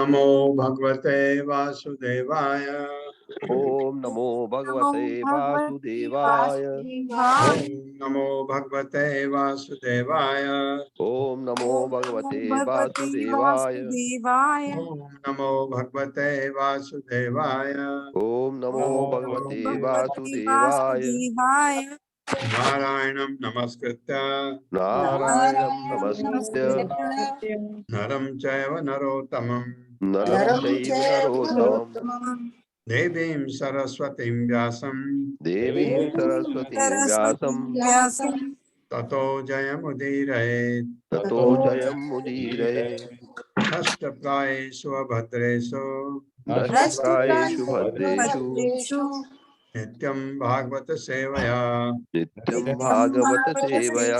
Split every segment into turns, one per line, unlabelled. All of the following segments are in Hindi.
नमो भगवते वासुदेवाय।
ओम नमो भगवते वासुदेवाय।
ओम नमो भगवते वासुदेवाय।
ओम नमो भगवते वासुदेवाय।
ओम नमो भगवते वासुदेवाय।
ओम नमो भगवते वासुदेवाय।
नारायणं नमस्कृत्य
नारायणं नमस्कृत्य
नरं चैव नरोत्तमं
नरं चैव नरोत्तमं
देवीं सरस्वतीं व्यासं
देवीं सरस्वतीं व्यासं
ततो जयमुदीरयेत्।
ततो जयमुदीरये।
नष्टप्रायेषु अभद्रेषु
नष्टप्रायेषु भद्रेषु
नित्यं भागवत सेवया
नित्यं भागवत सेवया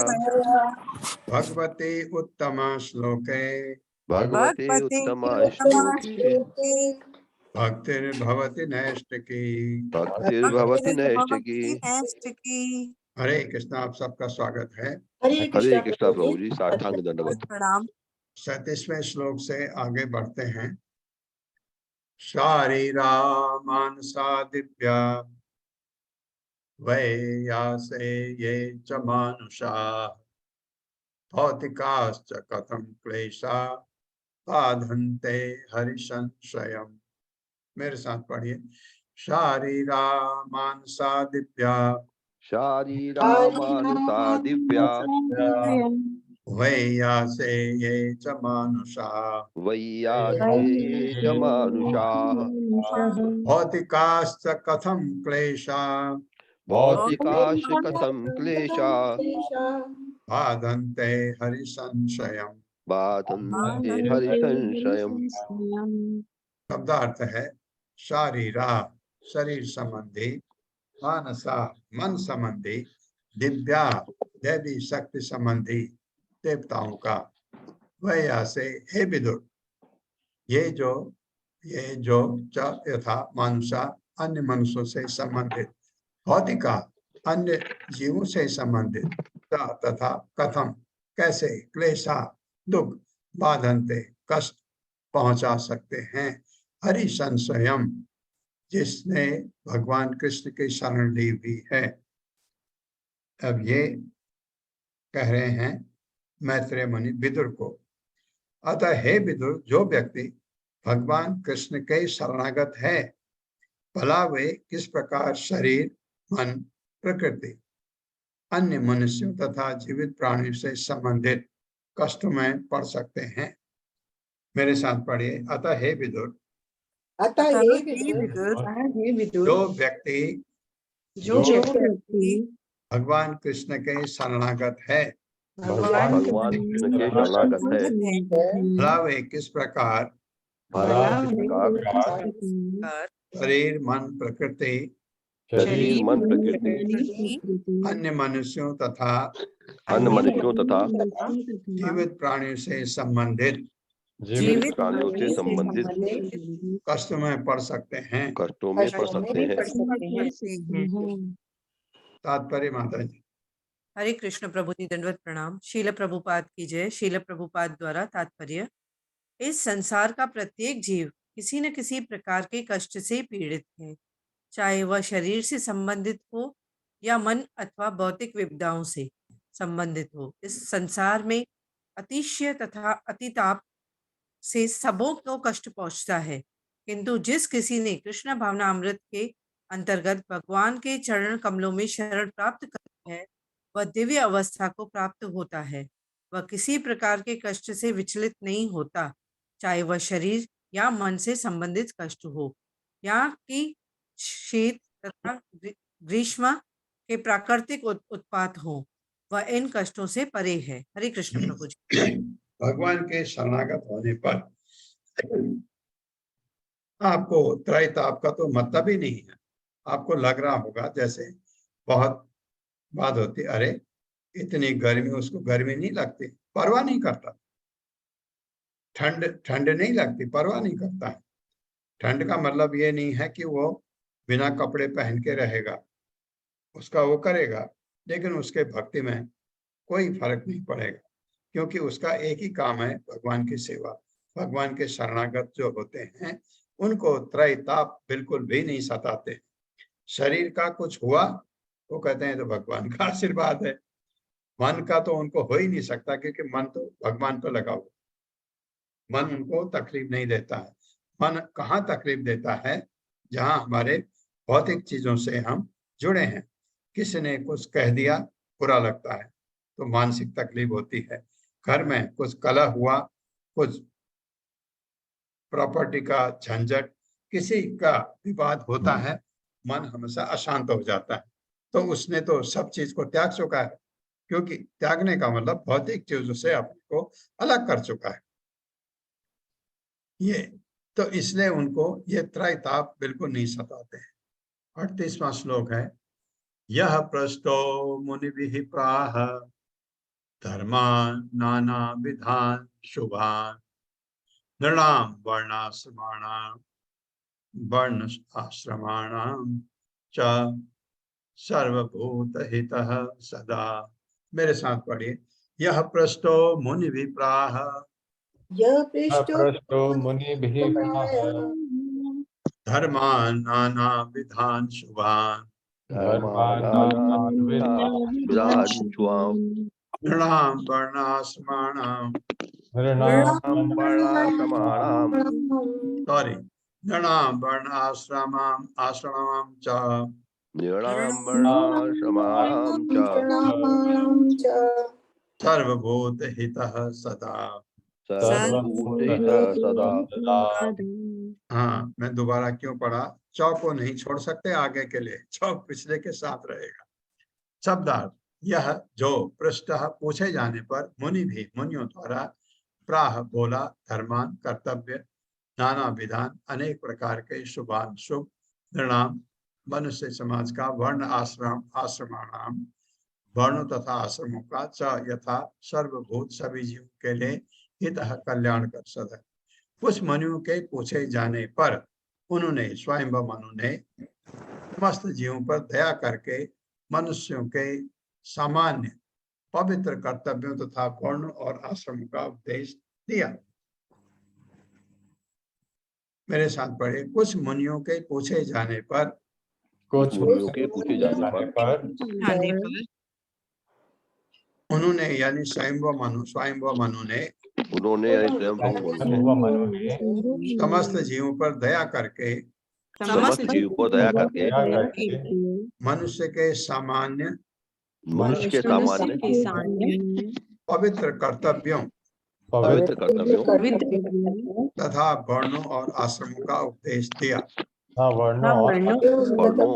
भगवते उत्तम श्लोके
भगवते उत्तमश्लोके
भक्तिर्भवति नैष्टिकी।
भक्तिर्भवति नैष्टिकी।
हरे कृष्ण। आप सबका स्वागत है।
हरे कृष्णा प्रभु जी, साष्टांग दंडवत
प्रणाम।
37वें श्लोक से आगे बढ़ते हैं। शारीरा मानसा दिव्या वैयासे ये च मानुषा भौतिकाश्च कथं क्लेशा बाधन्ते हरिसंशयम्। मेरे साथ पढ़िए। शारीरा मानसा दिव्या
शारीरा मानसा दिव्या
वैयासे ये च मानुषा
वैयासे ये च मानुषाः
भौतिकाश्च कथं क्लेशा
भौतिकाश्च कथं क्लेशा
बाधन्ते हरिसंशयम्।
बाधन्ते हरिसंशयम्।
शब्दार्थ है शारीरा शरीर संबंधी, मानसा मन संबंधी, दिव्या दैवी शक्ति संबंधी देवताओं का, वह से हे विदुर ये जो च यथा मानुषा अन्य मनुष्यों से संबंधित, भौतिका अन्य जीवों से संबंधित, तथा कथम कैसे, क्लेशा दुख, बाधनते कष्ट पहुंचा सकते हैं, हरि संशयम जिसने भगवान कृष्ण की शरण ली हुई है। अब ये कह रहे हैं मैत्रेय मुनि विदुर को। अतः हे विदुर, जो व्यक्ति भगवान कृष्ण के शरणागत है, भला वे किस प्रकार शरीर, मन, प्रकृति, अन्य मनुष्यों तथा जीवित प्राणियों से संबंधित कष्टों में पड़ सकते हैं। मेरे साथ पढ़िए। अतः हे विदुर, जो व्यक्ति भगवान कृष्ण के शरणागत है,
भगवान कृष्ण के शरणागत है,
भला वे किस प्रकार शरीर, मन, प्रकृति,
शरीर, मन, प्रकृति,
अन्य मनुष्यों तथा जीवित प्राणियों से संबंधित कष्टों में पड़ सकते हैं। तात्पर्य माता जी।
हरे कृष्ण प्रभु जी, दंडवत प्रणाम। शील प्रभुपाद की जय। शील प्रभुपाद द्वारा तात्पर्य। इस संसार का प्रत्येक जीव किसी न किसी प्रकार के कष्ट से पीड़ित है, चाहे वह शरीर से संबंधित हो या मन अथवा भौतिक विपदाओं से संबंधित हो। इस संसार में अतिशय तथा अतिताप से सबों को कष्ट पहुंचता है, किंतु जिस किसी ने कृष्ण भावनामृत के अंतर्गत भगवान के चरण कमलों में शरण प्राप्त कर है, वह दिव्य अवस्था को प्राप्त होता है। वह किसी प्रकार के कष्ट से विचलित नहीं होता, चाहे वह शरीर या मन से संबंधित कष्ट हो, या कि शीत तथा ग्रीष्म के प्राकृतिक उत्पात हो। वह इन कष्टों से परे है। हरे कृष्ण प्रभु जी।
भगवान के शरणागत होने पर आपको त्रैताप का तो मतलब ही नहीं है। आपको लग रहा होगा जैसे बहुत बात होती, अरे इतनी गर्मी, उसको गर्मी नहीं लगती, परवाह नहीं करता। ठंड नहीं लगती, परवाह नहीं करता है। ठंड का मतलब ये नहीं है कि वो बिना कपड़े पहन के रहेगा, उसका वो करेगा, लेकिन उसके भक्ति में कोई फर्क नहीं पड़ेगा, क्योंकि उसका एक ही काम है, भगवान की सेवा। भगवान के शरणागत जो होते हैं उनको त्रय ताप बिल्कुल भी नहीं सताते। शरीर का कुछ हुआ वो कहते हैं तो भगवान का आशीर्वाद है। मन का तो उनको हो ही नहीं सकता, क्योंकि मन तो भगवान पर लगा हुआ, मन उनको तकलीफ नहीं देता है। मन कहाँ तकलीफ देता है? जहां हमारे भौतिक चीजों से हम जुड़े हैं। किसी ने कुछ कह दिया, बुरा लगता है तो मानसिक तकलीफ होती है। घर में कुछ कलह हुआ, कुछ प्रॉपर्टी का झंझट, किसी का विवाद होता है, मन हमेशा अशांत हो जाता है। तो उसने तो सब चीज को त्याग चुका है, क्योंकि त्यागने का मतलब भौतिक चीजों से अपने को अलग कर चुका है। ये तो इसलिए उनको ये त्रय ताप बिल्कुल नहीं सताते हैं। 38वां श्लोक है, यह पृष्ठो मुनिभिः प्राह धर्मान् नाना विधान शुभान् नृणां वर्णाश्रमाणां वर्ण आश्रमाणां च सर्वभूत हितः सदा। मेरे साथ पढ़िए, यह पृष्ठो मुनिभिः प्राह
यह पृष्ठो
पृष्ठो मुनिभिः प्राह
धर्मान् नाना विधान शुभान्
धर्मान्
विधान शुभां
नृणां वर्णाश्रमाणां
नृणां
वर्णाश्रमाणां
सॉरी नृणां वर्णाश्रमाम् आश्रमां च
नृणां वर्णाश्रमाणां च
सर्वभूत हितः सदा।
सर्वभूतहितः सदा।
हाँ, मैं दोबारा क्यों पढ़ा? चौ को नहीं छोड़ सकते आगे के लिए, चौ पिछले के साथ रहेगा। शब्दार्थ, यह जो पृष्ठ पूछे जाने पर मुनि भी मुनियों द्वारा प्राह बोला, धर्मान कर्तव्य, नाना विधान अनेक प्रकार के शुभान शुभ, नृणाम मनुष्य समाज का, वर्ण आश्रम आश्रमाणाम वर्णों तथा आश्रमों का, च यथा सर्वभूत सभी जीव के लिए हितः कल्याण कर सद। कुछ मनुओं के पूछे जाने पर उन्होंने स्वयंभू मनु ने समस्त जीवों पर दया करके मनुष्यों के सामान्य पवित्र कर्तव्यों तथा वर्णों और आश्रमों का उपदेश दिया। मेरे साथ पढ़े, कुछ मुनियों के पूछे जाने पर
कुछ
मुनियों के पूछे जाने पर
उन्होंने यानी स्वयंभू मनु ने
उन्होंने
स्वयं मनु ने
समस्त जीवों पर दया करके
समस्त जीव को दया करके
मनुष्य के सामान्य
मनुष्य के सामान्य
पवित्र कर्तव्यों
पवित्र कर्तव्यों
तथा वर्णों और आश्रमों का उपदेश दिया।
वर्णों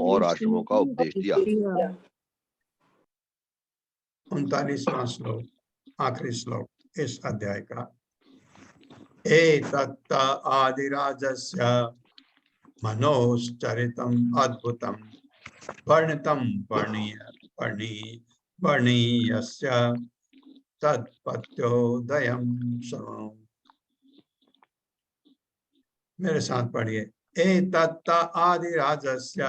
और आश्रमों का उपदेश दिया।
39वां श्लोक, आखिरी श्लोक इस अध्याय का। एतत् आदिराजस्य मनोश्चरितम् अद्भुतम् वर्णितं वर्णीयस्य तत्पत्योदयं शृणु। मेरे साथ पढ़िए, एतत् आदिराजस्य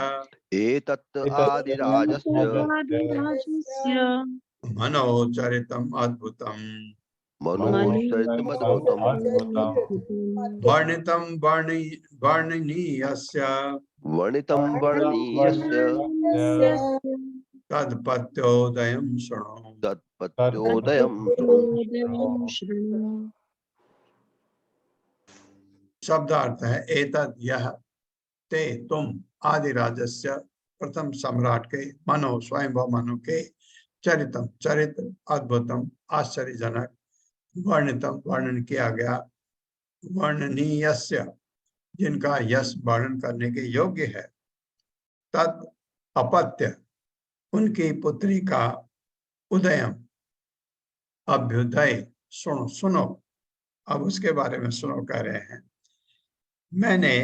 मनोचरितम् अद्भुतम् वर्णितं वर्णनीयस्य तत्पत्योदयं शृणु। शब्दार्थ है, एतद यह, ते तुम, आदि राजस्य प्रथम सम्राट के, मनो स्वयंभू मनु के, चरितम चरित्र, अद्भुतम आश्चर्यजनक, वर्णितम वर्णन किया गया, वर्णनीयस्य जिनका यश वर्णन करने के योग्य है, तत् अपत्य उनकी पुत्री का, उदयम अभ्युदय सुनो सुनो। अब उसके बारे में सुनो कह रहे हैं। मैंने,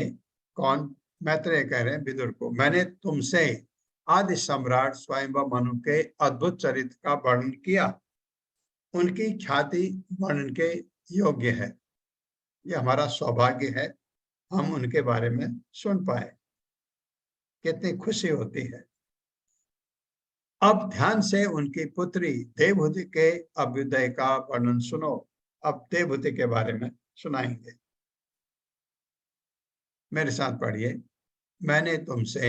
कौन? मैत्रेय कह रहे हैं विदुर को, मैंने तुमसे आदि सम्राट स्वयंभू मनु के अद्भुत चरित्र का वर्णन किया, उनकी ख्याति वर्णन के योग्य है। यह हमारा सौभाग्य है, हम उनके बारे में सुन पाए, कितनी खुशी होती है। अब ध्यान से उनकी पुत्री देवहूति के अभ्युदय का वर्णन सुनो। अब देवहूति के बारे में सुनाएंगे। मेरे साथ पढ़िए। मैंने तुमसे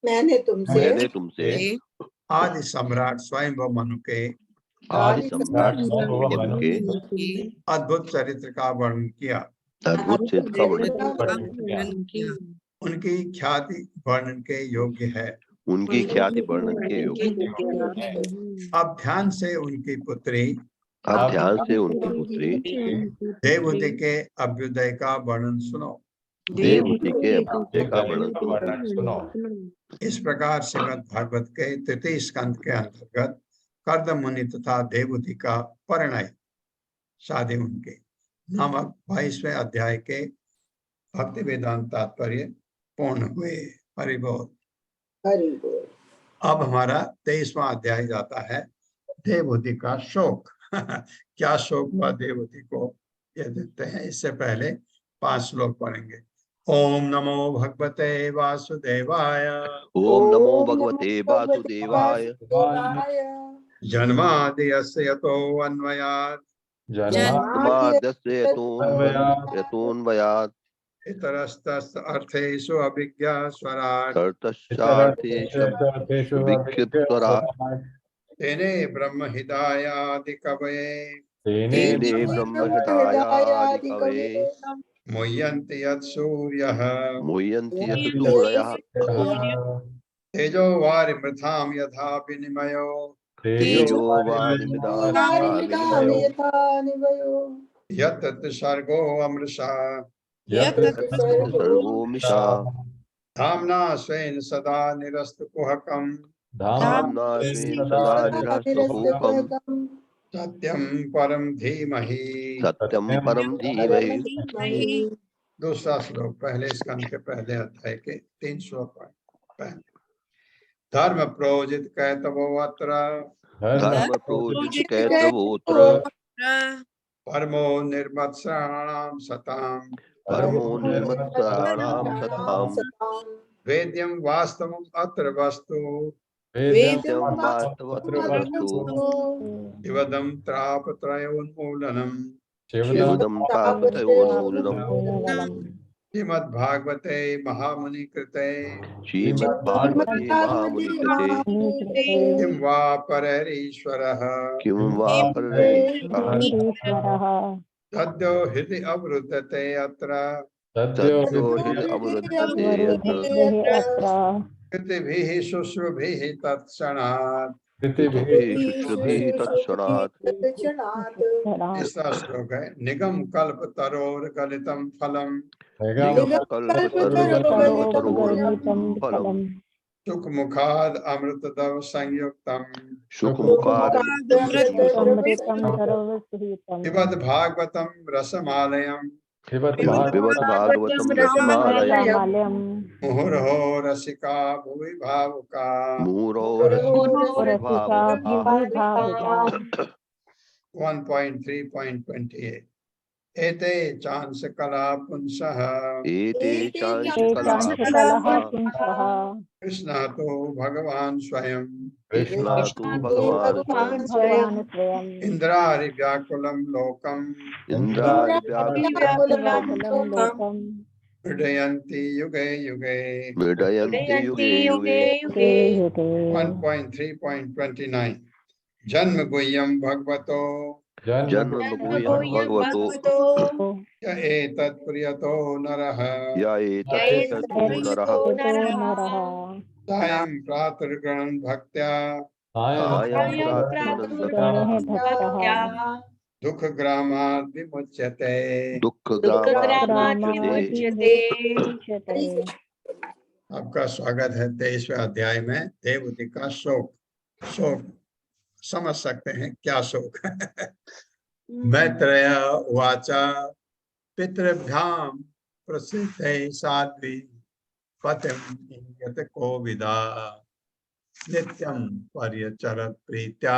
मैंने तुमसे
मैंने तुमसे
आदि सम्राट स्वयं मनु के
आदि सम्राट स्वयं के
अद्भुत चरित्र का वर्णन किया।
अद्भुत चरित्र का वर्णन किया।
उनकी ख्याति वर्णन के योग्य है।
उनकी ख्याति वर्णन के योग्य है।
अब ध्यान से उनकी पुत्री
अब ध्यान से उनकी पुत्री
देवहूति के अभ्युदय का वर्णन सुनो।
देवहूति के अभ्युदय का वर्णन सुनो।
इस प्रकार श्रीमद् भागवत के तृतीय स्कंद के अंतर्गत कर्दम मुनि तथा देवहूति का परिणय शादी उनके नामक 22वें अध्याय के भक्ति वेदांत तात्पर्य पूर्ण हुए। हरि बोल।
हरि बोल।
अब हमारा 23वां अध्याय जाता है देवहूति का शोक। क्या शोक हुआ देवहूति को, यह देखते हैं। इससे पहले 5 श्लोक पढ़ेंगे। ओम नमो भगवते वासुदेवाय।
ओम नमो भगवते वासुदेवाय।
जन्मादि यस्य यतो अन्वयात्
जन्माद्यस्य यतोऽन्वयात्
इतरस्तस्य अर्थेषु अभिज्ञा स्वराट्
तर्थार्थेषु विक्षिप्तराट्
तेने ब्रह्म हृदयादि कवये
तेने ब्रह्महृदायादि कवये
मुह्यन्ति यत् सूर्यः
मुह्यन्ति यत् सूरयः
तेजो वारिमृथां यथा विनिमयो
तेजो वारिमृदा
यत् सर्गो अमृषा
सर्गो मिषा
धाम्ना स्वेन सदा निरस्तकुहकम्
धाम्ना स्वेन सदा निरस्तकुहकम्
सत्यं परम धीमहि।
सत्यम परम धीमहि।
दूसरा श्लोक पहले स्कंद के पहले अध्याय के 3 श्लोक पहले। धर्म प्रोजित कैतवो अत्र
धर्म प्रोजित कैतवोऽत्र
परमो निर्मत्सराणां सतां
परमो निर्मत्सराणां सताम्
वेद्यं वास्तवम् अत्र वस्तु
वेद्यं वास्तवत्र वस्तु
शिवदं त्रापत्रयोन्मूलनम्
शिवदं तापत्रयोन्मूलनम्
श्रीमद्भागवते महामुनि कृते
श्रीमद्भागवते महामुनि कृते
किं वा परैरीश्वरः
किं वा परैरीश्वरः
तद्यो हृदि अवरुद्धते अत्र
तद्यो हृदि अवरुद्धते अत्र
कृतिभिः शुश्रुभिः तत्क्षणात्।
शुश्रुभिः तत्क्षणात्।
तीसरा श्लोक है। निगम कल्प तरोर गलितम फलम
फलम्
सुख मुखाद अमृतदव संयुक्तम
सुखमुखाद
पिबद भागवतम रसमालयम
पिबत भागवतम रसमालयम्
मुहुर्हो रसिका भुवि भावुका
मुहुरो रसिका भुवि भावुका।
1.3.28 एते चांस कला पुंसः
एते चांस कलाः
कृष्ण तो भगवान स्वयं
कृष्णा तु भगवान् स्वयम्
इंद्रारि व्याकुलं लोकम्
इंद्रादिव्याकुलं
हृदयन्ति युगे युगे।
मृडयन्ति युगे युगे।
1.3.29 जन्म गुह्यं भगवतो
जन्म गुह्यं भगवतो
य एतत् प्रियतो नरः
य एतत् नरः
सायं प्रातर्गणं भक्त्या
सायं प्रातः
दुख ग्रामात् विमुच्यते। आपका स्वागत है 23वें अध्याय में देवहूति का शोक। शोक समझ सकते हैं क्या शोक है। मैत्रेय वाचा पितृभ्यां प्रसिद्धे साध्वी पतिं इंगत कोविदा नित्यं पर्यचरत् प्रीत्या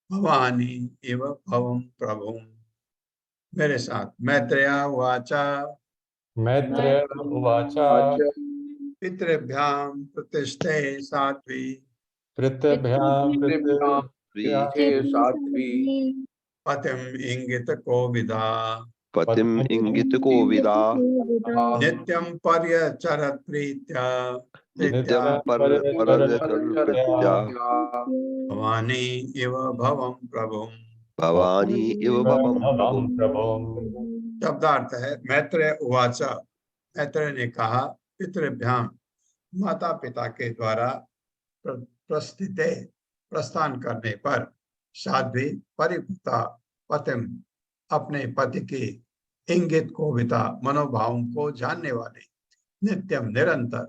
भवानी इव भवं प्रभुं। मेरे साथ। मैत्रेय वाचा पितृभ्यां प्रतिष्ठे साध्वी पतिं इंगित कोविदा
पतिम इंगित को विदा
नित्यं पर्यचरत् प्रीत्या
नित्यं परतया
भवानी इव भवं प्रभुं।
भवानी इव भवं प्रभु।
शब्दार्थ है मैत्रेय उवाच, मैत्रेय ने कहा, पितृभ्याम माता पिता के द्वारा प्रस्थिते प्रस्थान करने पर साध्वी परिपुता पतिम अपने पति की इंगित कोविता मनोभावों को जानने वाले, नित्यम निरंतर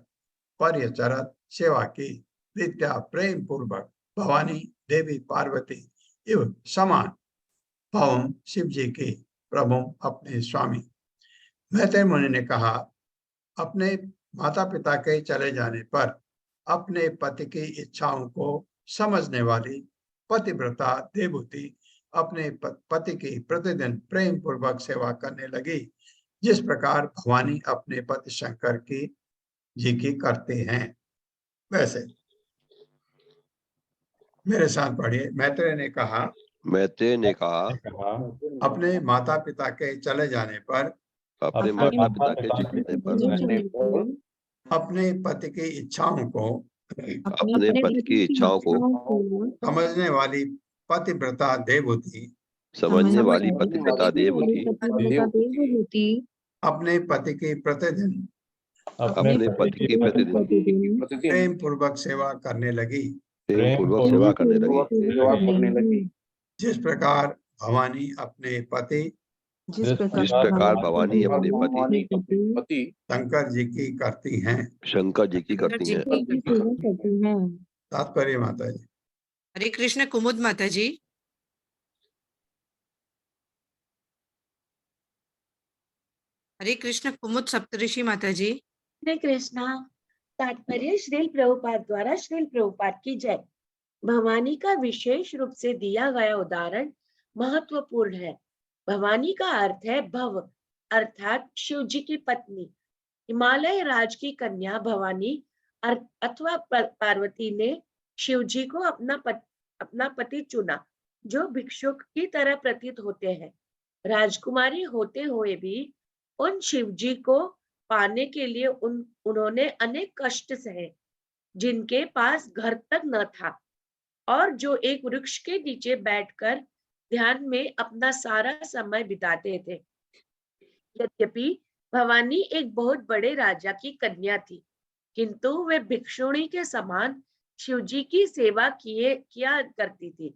पर्यचरत सेवा की प्रीत्या प्रेम पूर्वक भवानी देवी पार्वती इव समान भवम शिव जी की प्रभु अपने स्वामी। मैत्रेय मुनि ने कहा, अपने माता पिता के चले जाने पर अपने पति की इच्छाओं को समझने वाली पतिव्रता देवहूति अपने पति की प्रतिदिन प्रेम पूर्वक सेवा करने लगी, जिस प्रकार भवानी अपने पति शंकर की जी की करते हैं। वैसे मेरे साथ पढ़िए। मैत्रेय ने कहा,
मैत्रेय ने कहा,
अपने माता पिता के चले जाने पर
अपने माता पिता के जाने पर
अपने पति की इच्छाओं को
अपने पति की इच्छाओं को
समझने वाली पतिव्रता देवहूति
समझने वाली पतिव्रता देवहूति
अपने पति की प्रतिदिन
अपने पति की प्रतिदिन
प्रेम पूर्वक सेवा करने लगी,
प्रेम पूर्वक सेवा करने लगी,
जिस प्रकार भवानी अपने पति
जिस प्रकार भवानी अपने पति
शंकर जी की करती हैं।
शंकर जी की करती हैं।
तात्पर्य माता जी।
हरे कृष्ण कुमुद माता जी। हरे कृष्ण कुमुद सप्तऋषि माता जी।
हरे कृष्णा। तात्पर्य श्रील प्रभुपाद द्वारा श्रील प्रभुपाद की जय। भवानी का विशेष रूप से दिया गया उदाहरण महत्वपूर्ण है। भवानी का अर्थ है भव, अर्थात शिव जी की पत्नी। हिमालय राज की कन्या भवानी अथवा पार्वती ने शिव जी को अपना पति चुना, जो भिक्षुक की तरह प्रतीत होते हैं। राजकुमारी होते हुए भी उन शिव जी को पाने के लिए उन्होंने अनेक कष्ट सहे, जिनके पास घर तक न था और जो एक वृक्ष के नीचे बैठकर ध्यान में अपना सारा समय बिताते थे। यद्यपि भवानी एक बहुत बड़े राजा की कन्या थी, किंतु वे भिक्षुणी के समान शिवजी की सेवा किया करती थी।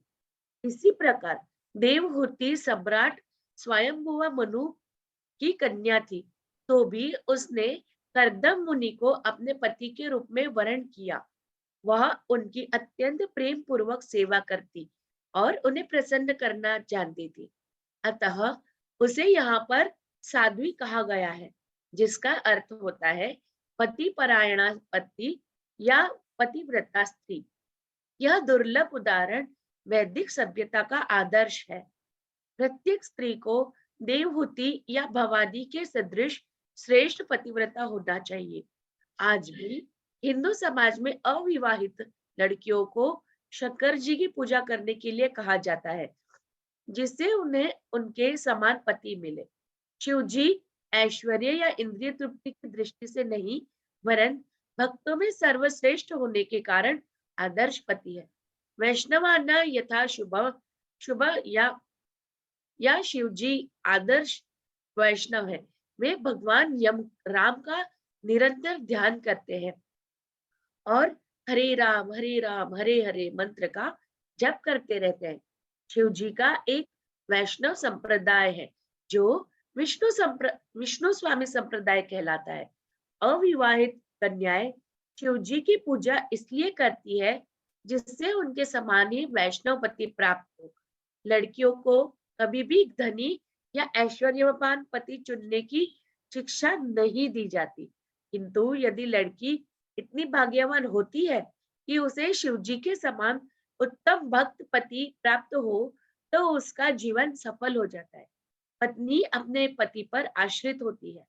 इसी प्रकार देवहूति सम्राट स्वयंभुव मनु की कन्या थी, तो भी उसने कर्दम मुनि को अपने पति के रूप में वर्ण किया। वह उनकी अत्यंत प्रेम पूर्वक सेवा करती और उन्हें प्रसन्न करना जानती थी। अतः उसे यहाँ पर साध्वी कहा गया है, जिसका अर्थ होता है पति परायणा पति या पतिव्रता स्त्री। यह दुर्लभ उदाहरण वैदिक सभ्यता का आदर्श है। प्रत्येक स्त्री को देवहूति या भवानी के सदृश श्रेष्ठ पतिव्रता होना चाहिए। आज भी हिंदू समाज में अविवाहित लड़कियों को शंकर जी की पूजा करने के लिए कहा जाता है, जिससे उन्हें उनके समान पति मिले। शिव जी ऐश्वर्य या इंद्रिय तृप्ति की दृष्टि से नहीं, वरन भक्तों में सर्वश्रेष्ठ होने के कारण आदर्श पति है। वैष्णवाना यथा शुभ या शिव जी आदर्श वैष्णव है। वे भगवान यम राम का निरंतर ध्यान करते हैं और हरे राम हरे हरे मंत्र का जप करते रहते हैं। शिव जी का एक वैष्णव संप्रदाय है, जो विष्णु स्वामी संप्रदाय कहलाता है। अविवाहित कन्याएं शिव जी की पूजा इसलिए करती है जिससे उनके समान ही वैष्णव पति प्राप्त हो। लड़कियों को कभी भी धनी या ऐश्वर्यवान पति चुनने की शिक्षा नहीं दी जाती, किंतु यदि लड़की इतनी भाग्यवान होती है कि उसे शिव जी के समान उत्तम भक्त पति प्राप्त हो, तो उसका जीवन सफल हो जाता है। पत्नी अपने पति पर आश्रित होती है,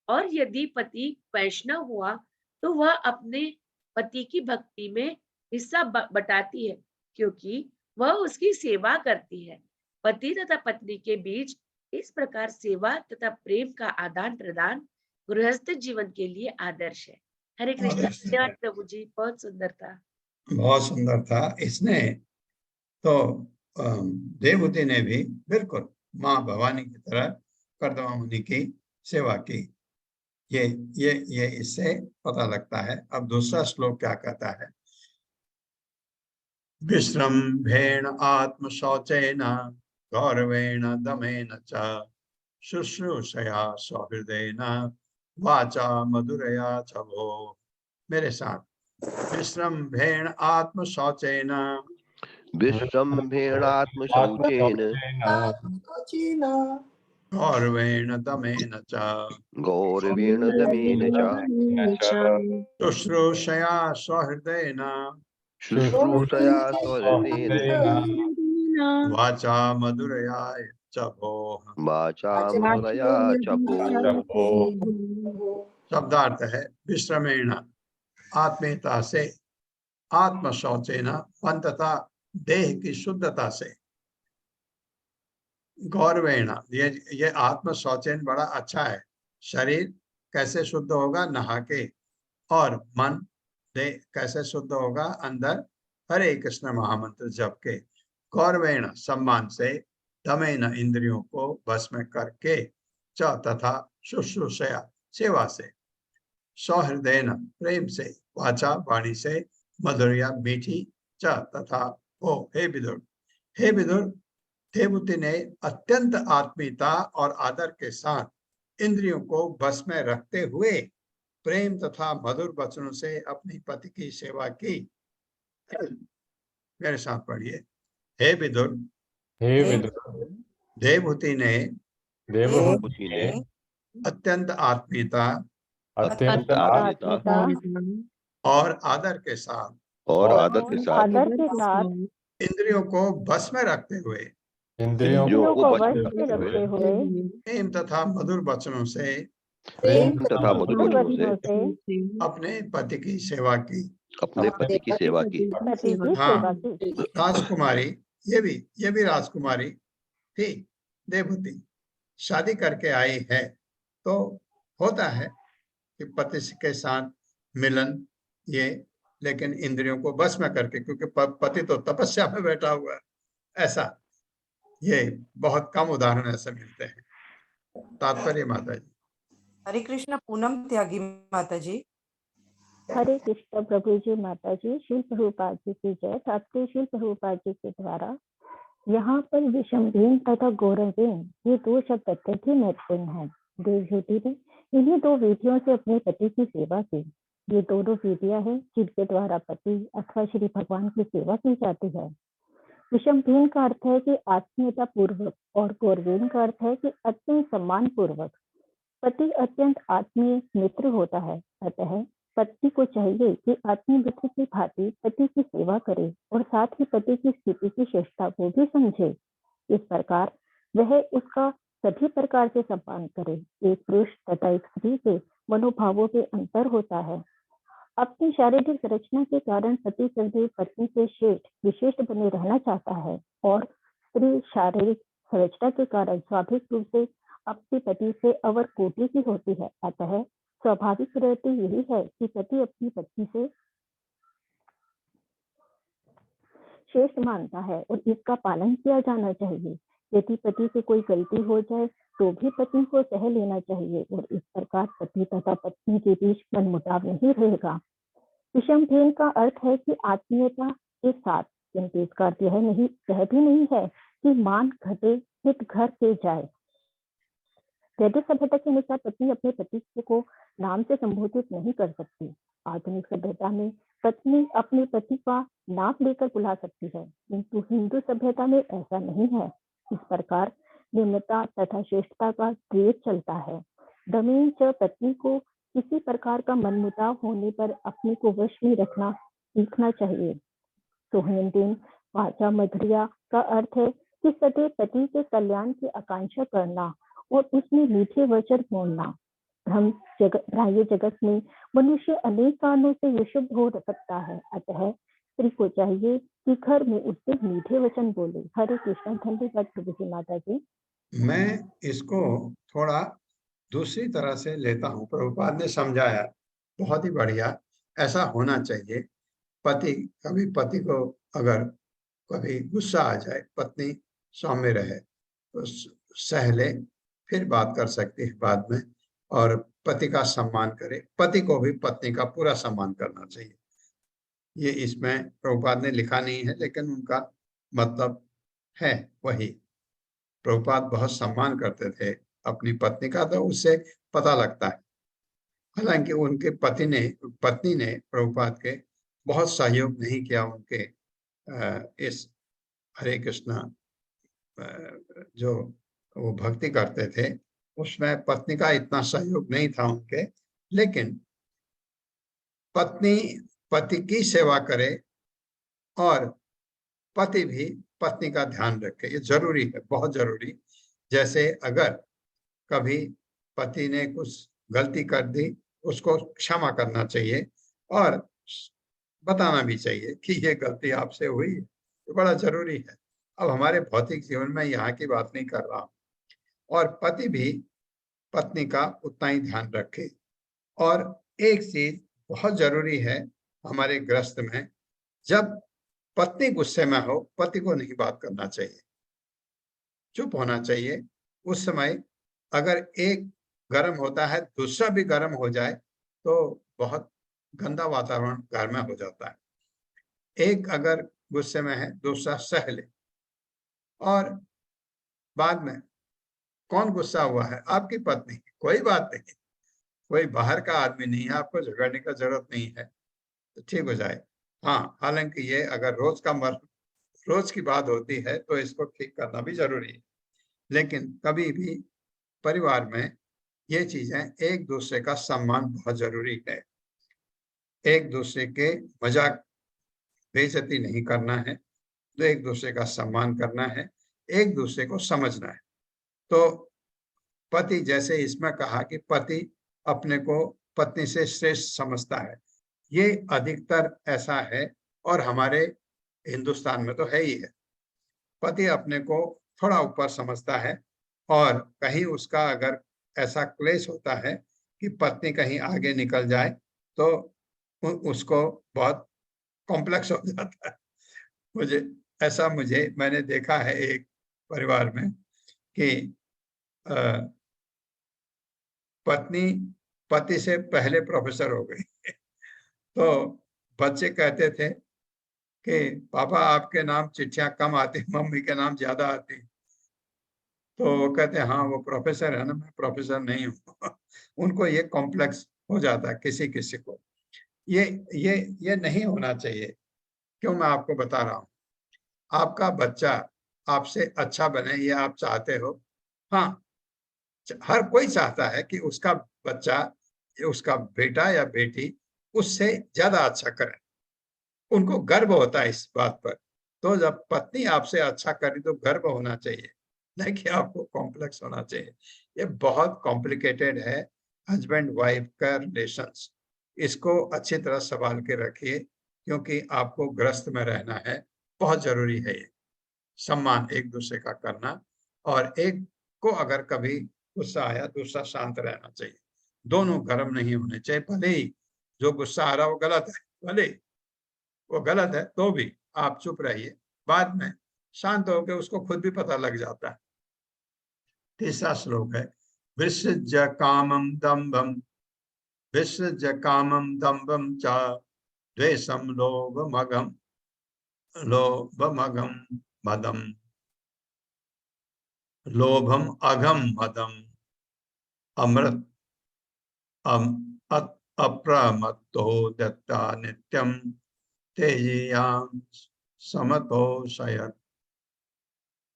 और यदि पति वैष्णव हुआ तो वह अपने पति की भक्ति में हिस्सा बटाती है, क्योंकि वह उसकी सेवा करती है। पति तथा पत्नी के बीच इस प्रकार सेवा तथा प्रेम का आदान प्रदान गृहस्थ जीवन के लिए आदर्श है। हरे कृष्ण।
आदर्श है।
धन्यवाद प्रभु जी, बहुत सुंदर था।
बहुत सुंदर था। इसने तो देवहूति ने भी बिल्कुल माँ भवानी की तरह कर्दमा मुनि की सेवा की। ये इससे पता लगता है। अब दूसरा श्लोक क्या कहता है? विश्रम्भेण आत्मशौचेन गौरवेण दमेन च शुश्रूषया सौहृदेन वाचा मधुरया च भो। मेरे साथ। विश्रम्भेण आत्मशौचेन
विश्रम्भेणात्मशौचेन
गौरवेण दमेन च
गौरवेण दमेन च
शुश्रूषया सौहृदेन
शुश्रूषया स्वहृदेन
वाचा मधुरया च भोः।
वाचा मधुरया च भो।
शब्दार्थ है विश्रमेण आत्मीयता से, आत्म शौचेन मन तथा देह की शुद्धता से, गौरवेण ये आत्म शौचेन बड़ा अच्छा है। शरीर कैसे शुद्ध होगा? नहा के। और मन देह कैसे शुद्ध होगा? अंदर हरे कृष्ण महामंत्र जप के। गौरवेण सम्मान से, दमेन इंद्रियों को भस्म करके, च तथा शुश्रूषया सेवा से, सौहृदयन प्रेम से, वाचा वाणी से, मधुरिया मीठी, च तथा ओ हे विदुर। हे विदुर, देवहूति ने अत्यंत आत्मीयता और आदर के साथ इंद्रियों को बस में रखते हुए प्रेम तथा मधुर वचनों से अपनी पति की सेवा की। मेरे साथ पढ़िए। हे विदुर,
हे विदुर,
देवहूति ने
देवहूति ने
अत्यंत आत्मीयता
अत्यंत
आत्मीयता
और आदर के साथ
और आदर के साथ
इंद्रियों को बस में रखते हुए
इंद्रियों
को वश में रखते हुए
प्रेम तथा मधुर वचनों से
प्रेम तथा मधुर वचनों से
अपने पति की सेवा की।
अपने पति की सेवा की।
हाँ, राजकुमारी, ये भी राजकुमारी थी। देवहूति शादी करके आई है तो होता है कि पति के साथ मिलन, ये, लेकिन इंद्रियों को बस में करके, क्योंकि पति तो तपस्या में बैठा हुआ है। ऐसा ये बहुत कम उदाहरण ऐसे मिलते हैं। तात्पर्य माता जी।
हरे कृष्ण। पूनम त्यागी माता जी।
हरे कृष्ण प्रभु जी। माता जी, श्रील प्रभुपाद जी की जय। तात्पर्य श्रील प्रभुपाद जी के द्वारा यहाँ पर विषमधीन तथा गौरवहीन ये दो शब्द अत्यंत ही महत्वपूर्ण है। देवहूति ने इन्हीं दो विधियों से अपने पति की सेवा की। ये दोनों विधियां हैं जिनके द्वारा पति अथवा श्री भगवान की सेवा की जाती है। विषमधीन का अर्थ है कि आत्मीयता पूर्वक और गौरवहीन का अर्थ है कि अत्यंत सम्मान पूर्वक। पति अत्यंत आत्मीय मित्र होता है, अतः पति को चाहिए कि आत्मीय मित्र की भांति पति की सेवा करे और साथ ही पति की स्थिति की श्रेष्ठता को भी समझे। इस प्रकार वह उसका सभी प्रकार से सम्मान करे। एक पुरुष तथा एक स्त्री के मनोभावों में अंतर होता है। अपनी शारीरिक संरचना के कारण पति सदैव पत्नी से श्रेष्ठ विशिष्ट बने रहना चाहता है और स्त्री शारीरिक संरचना के कारण स्वाभाविक रूप से अपने पति से अवर कोटि की होती है। अतः स्वाभाविक प्रवृत्ति यही है कि पति अपनी पत्नी से श्रेष्ठ मानता है और इसका पालन किया जाना चाहिए। यदि पति से कोई गलती हो जाए तो भी पत्नी को सह लेना चाहिए और इस प्रकार पति तथा पत्नी के बीच मनमुटाव नहीं रहेगा। विषमधीन का अर्थ है कि आत्मीयता के साथ, किंतु इसका अर्थ यह नहीं, यह भी नहीं है कि मान घटे हित घर के जाए। वैदिक सभ्यता के अनुसार पत्नी अपने पति को नाम से संबोधित नहीं कर सकती। आधुनिक सभ्यता में पत्नी अपने पति का नाम लेकर बुला सकती है, किंतु हिंदू सभ्यता में ऐसा नहीं है। इस प्रकार निम्नता तथा श्रेष्ठता का द्वेष चलता है। दमेन च पत्नी को किसी प्रकार का मनमुटाव होने पर अपने को वश में रखना सीखना चाहिए। सोहनदेन वाचा मधुरिया का अर्थ है कि सदैव पति के कल्याण की आकांक्षा करना और उसमें मीठे वचन बोलना। बाह्य जगत में मनुष्य अनेक कारणों से विशुद्ध हो सकता है, अतः स्त्री को चाहिए कि घर में उससे मीठे वचन बोले। हरे कृष्ण। धन्यवाद प्रभु जी। माता जी।
मैं इसको थोड़ा दूसरी तरह से लेता हूँ। प्रभुपाद ने समझाया, बहुत ही बढ़िया, ऐसा होना चाहिए। कभी पति को अगर कभी गुस्सा आ जाए, पत्नी सौम्य रहे तो सह ले, फिर बात कर सकती है बाद में, और पति का सम्मान करे। पति को भी पत्नी का पूरा सम्मान करना चाहिए। ये इसमें प्रभुपाद ने लिखा नहीं है, लेकिन उनका मतलब है वही। प्रभुपाद बहुत सम्मान करते थे अपनी पत्नी का, तो उससे पता लगता है। हालांकि उनके पत्नी ने प्रभुपाद के बहुत सहयोग नहीं किया उनके इस हरे कृष्णा जो वो भक्ति करते थे, उसमें पत्नी का इतना सहयोग नहीं था उनके। लेकिन पत्नी पति की सेवा करे और पति भी पत्नी का ध्यान रखे, ये जरूरी है, बहुत जरूरी। जैसे अगर कभी पति ने कुछ गलती कर दी, उसको क्षमा करना चाहिए और बताना भी चाहिए कि ये गलती आपसे हुई, ये बड़ा जरूरी है। अब हमारे भौतिक जीवन में यहाँ की बात नहीं कर रहा हूँ। और पति भी पत्नी का उतना ही ध्यान रखे। और एक चीज बहुत जरूरी है हमारे गृहस्थ में, जब पत्नी गुस्से में हो, पति को नहीं बात करना चाहिए, चुप होना चाहिए। उस समय अगर एक गर्म होता है, दूसरा भी गर्म हो जाए तो बहुत गंदा वातावरण घर में हो जाता है। एक अगर गुस्से में है, दूसरा सह ले। और बाद में कौन गुस्सा हुआ है? आपकी पत्नी, कोई बात नहीं, कोई बाहर का आदमी नहीं है, आपको झगड़ने का जरूरत नहीं है, तो ठीक हो जाए। हाँ, हालांकि ये अगर रोज की बात होती है तो इसको ठीक करना भी जरूरी है। लेकिन कभी भी परिवार में ये चीजें, एक दूसरे का सम्मान बहुत जरूरी है। एक दूसरे के मजाक बेइज्जती नहीं करना है, तो एक दूसरे का सम्मान करना है, एक दूसरे को समझना है। तो पति, जैसे इसमें कहा कि पति अपने को पत्नी से श्रेष्ठ समझता है, ये अधिकतर ऐसा है और हमारे हिंदुस्तान में तो है ही है। पति अपने को थोड़ा ऊपर समझता है, और कहीं उसका अगर ऐसा क्लेश होता है कि पत्नी कहीं आगे निकल जाए तो उसको बहुत कॉम्प्लेक्स हो जाता है। मैंने देखा है एक परिवार में कि पत्नी पति से पहले प्रोफेसर हो गई। तो बच्चे कहते थे कि पापा आपके नाम चिट्ठियां कम आती, मम्मी के नाम ज्यादा आती। तो वो कहते हैं हाँ वो प्रोफेसर है ना, मैं प्रोफेसर नहीं हूँ। उनको ये कॉम्प्लेक्स हो जाता है किसी किसी को। ये नहीं होना चाहिए। क्यों? मैं आपको बता रहा हूँ, आपका बच्चा आपसे अच्छा बने, ये आप चाहते हो। हाँ, हर कोई चाहता है कि उसका बच्चा, उसका बेटा या बेटी उससे ज्यादा अच्छा करे, उनको गर्व होता है इस बात पर। तो जब पत्नी आपसे अच्छा करी तो गर्व होना चाहिए, नहीं कि आपको कॉम्प्लेक्स होना चाहिए। ये बहुत कॉम्प्लिकेटेड है हस्बैंड वाइफ का रिलेशंस। इसको अच्छी तरह संभाल के रखिए, क्योंकि आपको गृहस्थ में रहना है। बहुत जरूरी है ये सम्मान एक दूसरे का करना। और एक को अगर कभी गुस्सा आया, दूसरा शांत रहना चाहिए। दोनों गर्म नहीं होने चाहिए। भले ही जो गुस्सा आ रहा वो गलत है, भले वो गलत है तो भी आप चुप रहिए, बाद में शांत होकर उसको खुद भी पता लग जाता है। तीसरा श्लोक है, विसृज कामम दम्भम विसृज कामम दम्भम च द्वेषम लोभमगम मदम लोभम अघम मदम अमृत अप्रमत्तो दत्ता नित्यम तेजियाम समतोषयत्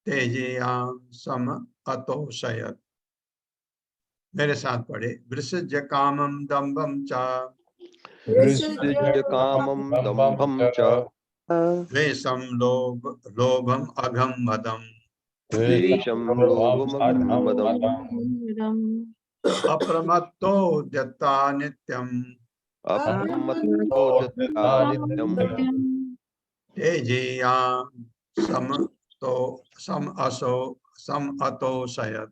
तेजियाम सम अतोषयत्। मेरे साथ पढ़े, विसृज्य कामम दम्भम च
विसृज्य कामं दम्भं च
द्वेषं लोभम अघम मदम
द्वेषं लोभमदम्
अप्रमत्तो दत्ता नित्यम
अप्रमत्तो दत्ता नित्यं
तेजियाम सम असो सम अतोषयत।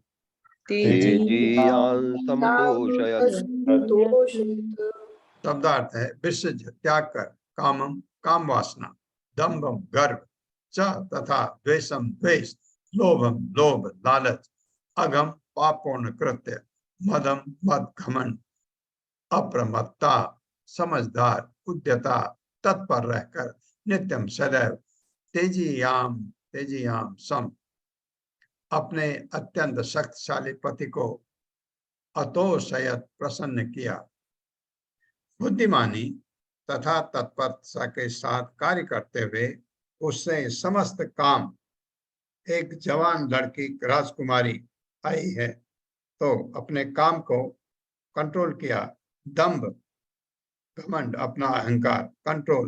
तेजीयान् समतोषयत्।
संतोषित।
शब्दार्थ है विसर्ज, त्याग कर, कामम काम वासना, दम्भम गर्व, च तथा द्वेषम द्वेष, लोभम लोभ लालच, अगम पापपूर्ण कृत्य, मदम मद घमंड, अप्रमत्ता समझदार, उद्यता तत्पर रहकर, नित्यम सदैव, तेजीयाम सम, अपने अत्यंत शक्तिशाली पति को अतोषयत प्रसन्न किया, बुद्धिमानी तथा तत्परता के साथ कार्य करते हुए उससे समस्त काम। एक जवान लड़की राजकुमारी आई है तो अपने काम को कंट्रोल किया, दंभ घमंड अपना अहंकार कंट्रोल,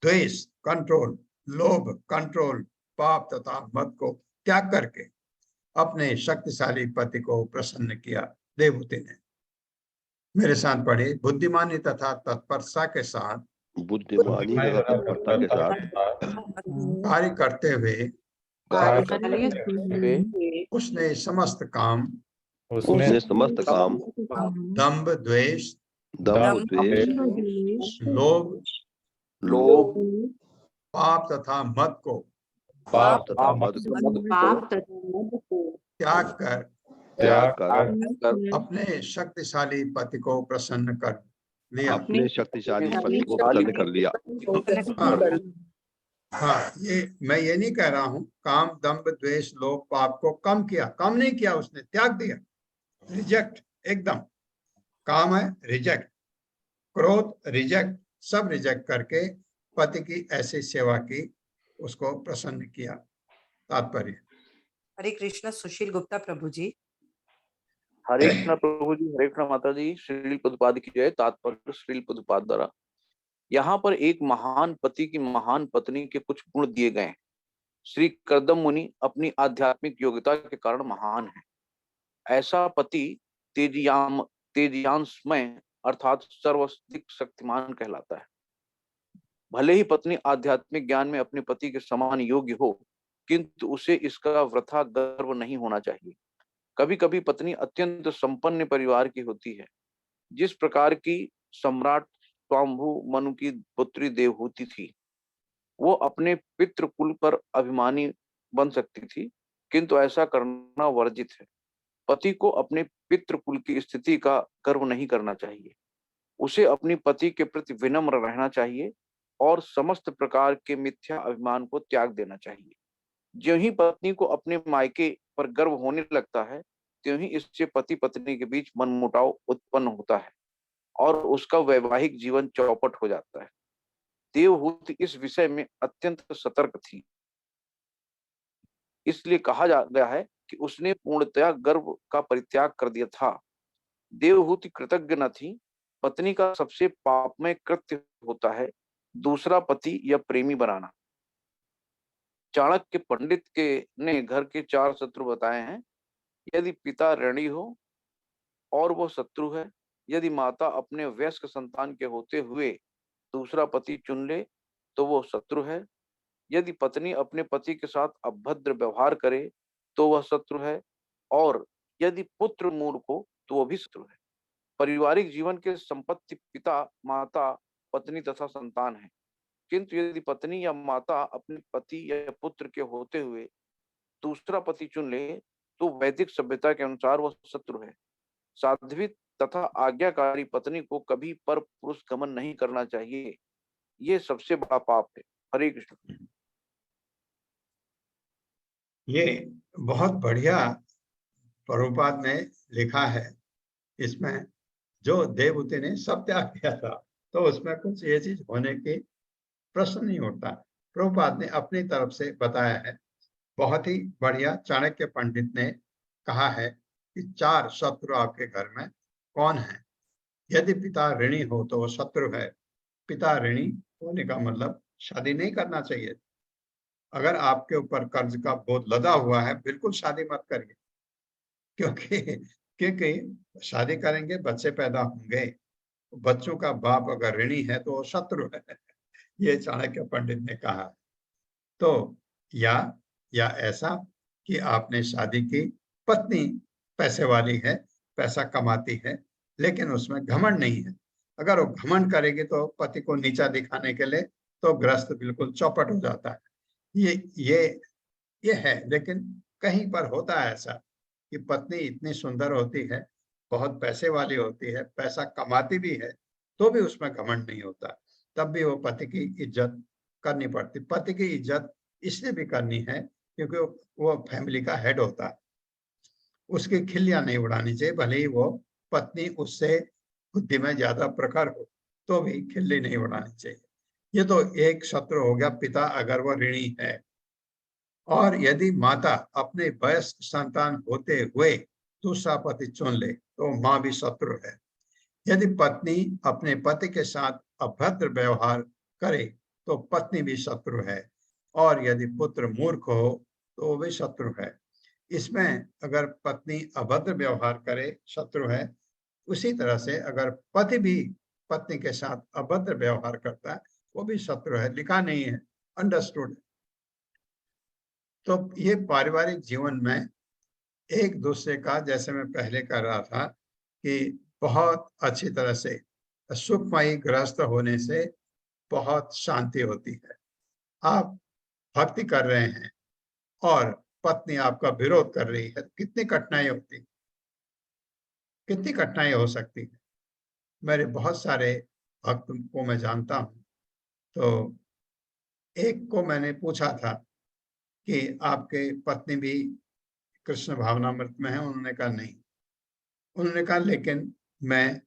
द्वेष कंट्रोल, लोभ कंट्रोल, पाप तथा मद को त्याग करके अपने शक्तिशाली पति को प्रसन्न किया। देवहूति ने, मेरे साथ पढ़े, बुद्धिमानी तथा तत्परता के साथ,
बुद्धिमानी तथा तत्परता के साथ
कार्य करते हुए उसने समस्त काम,
उसने समस्त काम,
दंभ द्वेष, लोभ पाप तथा मद को त्याग कर अपने शक्तिशाली पति को प्रसन्न कर लिया।
अपने शक्तिशाली पति को प्रसन्न कर लिया।
हाँ, मैं ये नहीं कह रहा हूँ काम दंभ द्वेष लोभ पाप को कम किया, कम नहीं किया, उसने त्याग दिया, रिजेक्ट, एकदम काम है रिजेक्ट, क्रोध रिजेक्ट, सब रिजेक्ट करके पति की ऐसी सेवा की, उसको प्रसन्न किया। तात्पर्य।
हरे कृष्ण। सुशील गुप्ता प्रभु जी।
हरे कृष्ण प्रभु जी, हरे कृष्ण माता जी। श्रील प्रभुपाद की जय। तात्पर्य श्रील प्रभुपाद द्वारा यहाँ पर एक महान पति की महान पत्नी के कुछ गुण दिए गए हैं। श्री कर्दम मुनि अपनी आध्यात्मिक योग्यता के कारण महान है। ऐसा पति तेजयांशमय अर्थात सर्वाधिक शक्तिमान कहलाता है। भले ही पत्नी आध्यात्मिक ज्ञान में अपने पति के समान योग्य हो, किंतु उसे इसका वृथा गर्व नहीं होना चाहिए। कभी कभी पत्नी अत्यंत संपन्न परिवार की होती है, जिस प्रकार की सम्राट स्वाम्भु मनु की पुत्री देवहूति थी। वो अपने पितृकुल पर अभिमानी बन सकती थी, किंतु ऐसा करना वर्जित है। पति को अपने पितृकुल की स्थिति का गर्व नहीं करना चाहिए। उसे अपनी पति के प्रति विनम्र रहना चाहिए और समस्त प्रकार के मिथ्या अभिमान को त्याग देना चाहिए। ज्यों ही पत्नी को अपने मायके पर गर्व होने लगता है, त्यों ही इससे पति पत्नी के बीच मनमुटाव उत्पन्न होता है और उसका वैवाहिक जीवन चौपट हो जाता है। देवहूति इस विषय में अत्यंत सतर्क थी, इसलिए कहा गया है कि उसने पूर्णतया गर्व का परित्याग कर दिया था। देवहूति कृतज्ञ न थी। पत्नी का सबसे पापमय कृत्य होता है दूसरा पति या प्रेमी बनाना। चाणक्य पंडित ने घर के 4 शत्रु बताए हैं। यदि पिता ऋणी हो और वो शत्रु है, यदि माता अपने वयस्क संतान के होते हुए दूसरा पति चुन ले तो वो शत्रु है, यदि पत्नी अपने पति के साथ अभद्र व्यवहार करे तो वह शत्रु है, और यदि पुत्र मूर्ख हो तो वह भी शत्रु है। पारिवारिक जीवन के संपत्ति पिता, माता, पत्नी तथा संतान है, किंतु यदि पत्नी या माता अपने पति या पुत्र के होते हुए दूसरा पति चुन ले तो वैदिक सभ्यता के अनुसार वह शत्रु है। साध्वी तथा आज्ञाकारी पत्नी को कभी पर पुरुष गमन नहीं करना चाहिए, ये सबसे बड़ा पाप है। हरे कृष्ण।
ये बहुत बढ़िया प्रभुपाद ने लिखा है। इसमें जो देवहूति ने सब त्याग किया था, तो उसमें कुछ ये चीज होने की प्रश्न नहीं उठता। प्रभुपाद ने अपनी तरफ से बताया है, बहुत ही बढ़िया। चाणक्य पंडित ने कहा है कि 4 शत्रु आपके घर में कौन है। यदि पिता ऋणी हो तो वो शत्रु है। पिता ऋणी होने का मतलब शादी नहीं करना चाहिए। अगर आपके ऊपर कर्ज का बोझ लदा हुआ है, बिल्कुल शादी मत करिए, क्योंकि शादी करेंगे बच्चे पैदा होंगे, बच्चों का बाप अगर ऋणी है तो वो शत्रु है। ये चाणक्य पंडित ने कहा। तो या ऐसा कि आपने शादी की, पत्नी पैसे वाली है, पैसा कमाती है, लेकिन उसमें घमंड नहीं है। अगर वो घमंड करेगी तो पति को नीचा दिखाने के लिए, तो गृहस्थ बिल्कुल चौपट हो जाता है। ये है, लेकिन कहीं पर होता है ऐसा कि पत्नी इतनी सुंदर होती है, बहुत पैसे वाली होती है, पैसा कमाती भी है, तो भी उसमें घमंड नहीं होता, तब भी वो पति की इज्जत करनी पड़ती। पति की इज्जत इसलिए भी करनी है क्योंकि वो फैमिली का हेड होता है, उसकी खिल्लियां नहीं उड़ानी चाहिए, भले ही वो पत्नी उससे बुद्धि में ज्यादा प्रखर हो, तो भी खिल्ली नहीं उड़ानी चाहिए। ये तो एक शत्रु हो गया, पिता अगर वो ऋणी है। और यदि माता अपने वयस्क संतान होते हुए दूसरा पति चुन ले तो माँ भी शत्रु है। यदि पत्नी अपने पति के साथ अभद्र व्यवहार करे तो पत्नी भी शत्रु है, और यदि पुत्र मूर्ख हो तो वो भी शत्रु है। इसमें अगर पत्नी अभद्र व्यवहार करे, शत्रु है। उसी तरह से अगर पति भी पत्नी के साथ अभद्र व्यवहार करता है, वो भी शत्रु है। लिखा नहीं है, अंडरस्टूड। तो ये पारिवारिक जीवन में एक दूसरे का, जैसे मैं पहले कर रहा था, कि बहुत अच्छी तरह से सुखमयी गृहस्थ होने से बहुत शांति होती है। आप भक्ति कर रहे हैं और पत्नी आपका विरोध कर रही है, कितनी कठिनाई होती, कितनी कठिनाई हो सकती है। मेरे बहुत सारे भक्त को मैं जानता हूँ, तो एक को मैंने पूछा था कि आपके पत्नी भी कृष्ण भावनामृत में है? उन्होंने कहा नहीं। उन्होंने कहा लेकिन मैं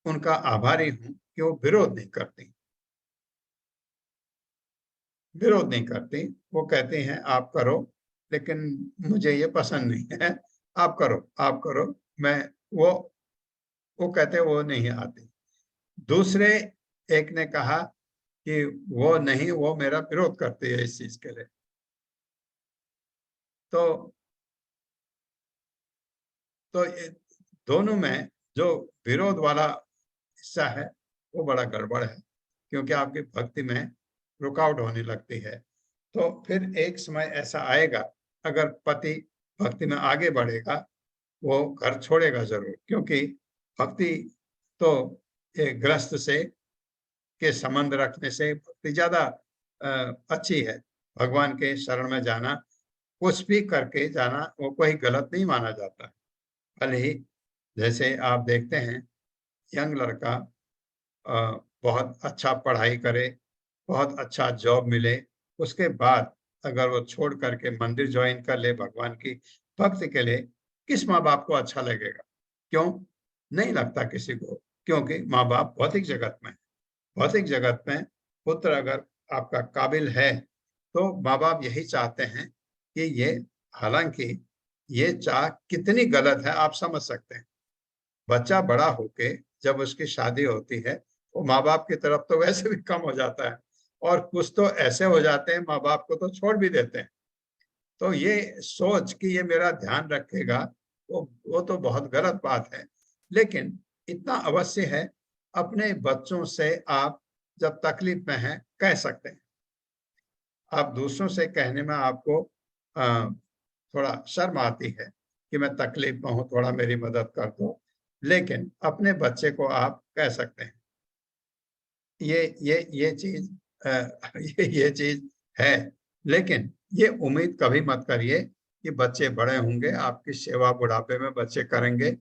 उनका आभारी हूं कि वो विरोध नहीं करती, विरोध नहीं करती। वो कहते हैं आप करो, लेकिन मुझे ये पसंद नहीं है, आप करो, आप करो। मैं वो कहते वो नहीं आती। दूसरे एक ने कहा कि वो नहीं, वो मेरा विरोध करती है इस चीज के लिए। तो दोनों में जो विरोध वाला हिस्सा है वो बड़ा गड़बड़ है, क्योंकि आपकी भक्ति में रुकावट होने लगती है। तो फिर एक समय ऐसा आएगा, अगर पति भक्ति में आगे बढ़ेगा, वो घर छोड़ेगा जरूर, क्योंकि भक्ति तो एक गृहस्थ से के संबंध रखने से भक्ति ज्यादा अच्छी है। भगवान के शरण में जाना, कुछ भी करके जाना, वो कोई गलत नहीं माना जाता। भले ही जैसे आप देखते हैं, यंग लड़का बहुत अच्छा पढ़ाई करे, बहुत अच्छा जॉब मिले, उसके बाद अगर वो छोड़ करके मंदिर ज्वाइन कर ले भगवान की भक्ति के लिए, किस माँ बाप को अच्छा लगेगा? क्यों नहीं लगता किसी को? क्योंकि माँ बाप भौतिक जगत में, भौतिक जगत में पुत्र अगर आपका काबिल है तो माँ बाप यही चाहते हैं कि ये, हालांकि ये चाह कितनी गलत है आप समझ सकते हैं। बच्चा बड़ा होके जब उसकी शादी होती है, वो माँ बाप की तरफ तो वैसे भी कम हो जाता है, और कुछ तो ऐसे हो जाते हैं माँ बाप को तो छोड़ भी देते हैं। तो ये सोच कि ये मेरा ध्यान रखेगा, वो तो बहुत गलत बात है। लेकिन इतना अवश्य है, अपने बच्चों से आप जब तकलीफ में हैं कह सकते हैं। आप दूसरों से कहने में आपको थोड़ा शर्म आती है कि मैं तकलीफ में हूँ, थोड़ा मेरी मदद कर दो, लेकिन अपने बच्चे को आप कह सकते हैं। ये चीज ये चीज है। लेकिन ये उम्मीद कभी मत करिए कि बच्चे बड़े होंगे, आपकी सेवा बुढ़ापे में बच्चे करेंगे।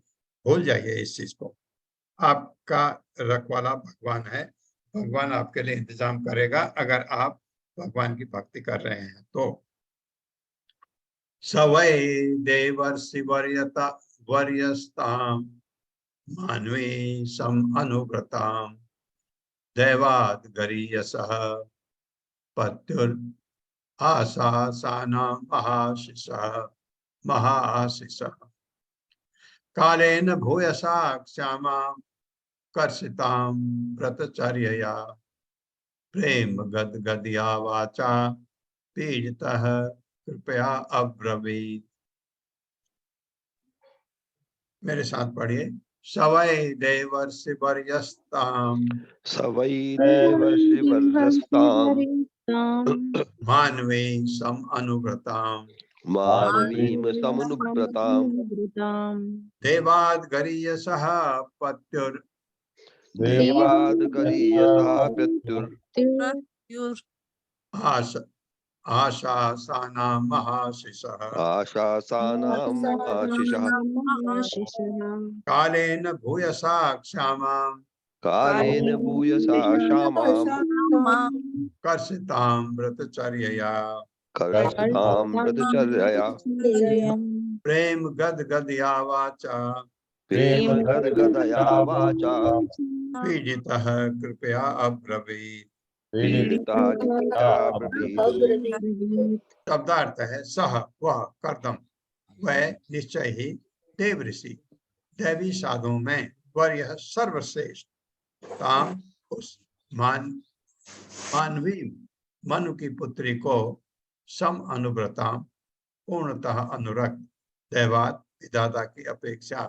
भूल जाइए इस चीज को। आपका रखवाला भगवान है, भगवान आपके लिए इंतजाम करेगा अगर आप भगवान की भक्ति कर रहे हैं तो। सवै देवर्षि वर्यता वर्यस्ताम मानवे सम अनुव्रताम दैवाद गरीयसः पत्युर आशासाना महाशिषः महाशिषः कालेन भूयसा क्षमा कर्षितां व्रतचर्यया प्रेम गदगदया वाचा पीड़ितः कृपया अब्रवीत। मेरे साथ पढ़िए। सवै देवर्षि वर्यस्ताम
सवै देवर्षि वर्यस्ताम
मानवे सम अनुव्रताम
मानवीं समनुव्रताम्
देवाद गरीयसः पत्युर
देवाद गरीयसः प्रत्युर
प्रत्युर
आश आशासानां महाशिषः
आशासानां आशिषः
कालेन भूयसा क्षामां
कालेन भूयसा क्षामां
कर्षितां व्रतचर्यया
कर्षतां व्रतचर्यया
प्रेम गदगदया वाचा
प्रेम गदगदया वाचा
पीडितः कृपया अब्रवीत्।
पीडितः कृपया ब्रवीत्।
शब्दार्थ है सह वह कर्दम, वह निश्चय ही देव ऋषि दैवी साधुओं में वर्य सर्वश्रेष्ठ ताम उस मानवी मनु की पुत्री को सम अनुव्रताम पूर्णतः अनुरक्त दैवात विधाता की अपेक्षा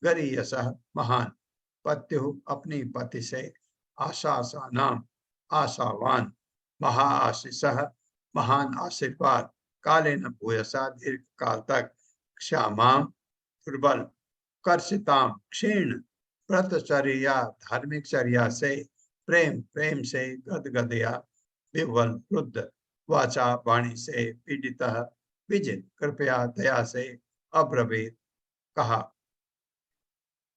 गरीयसः महान पत्यु अपनी पति से आशासानाम आशावान महाआशीषः महान आशीर्वाद कालेन भूयसा दीर्घ काल तक क्षामां दुर्बल कर्षिताम क्षीण व्रतचर्या धार्मिक चर्या से प्रेम से गदगदया विवल रुद्ध वाचा वाणी से पीड़ितः विजित कृपया दया से अब्रवीत कहा।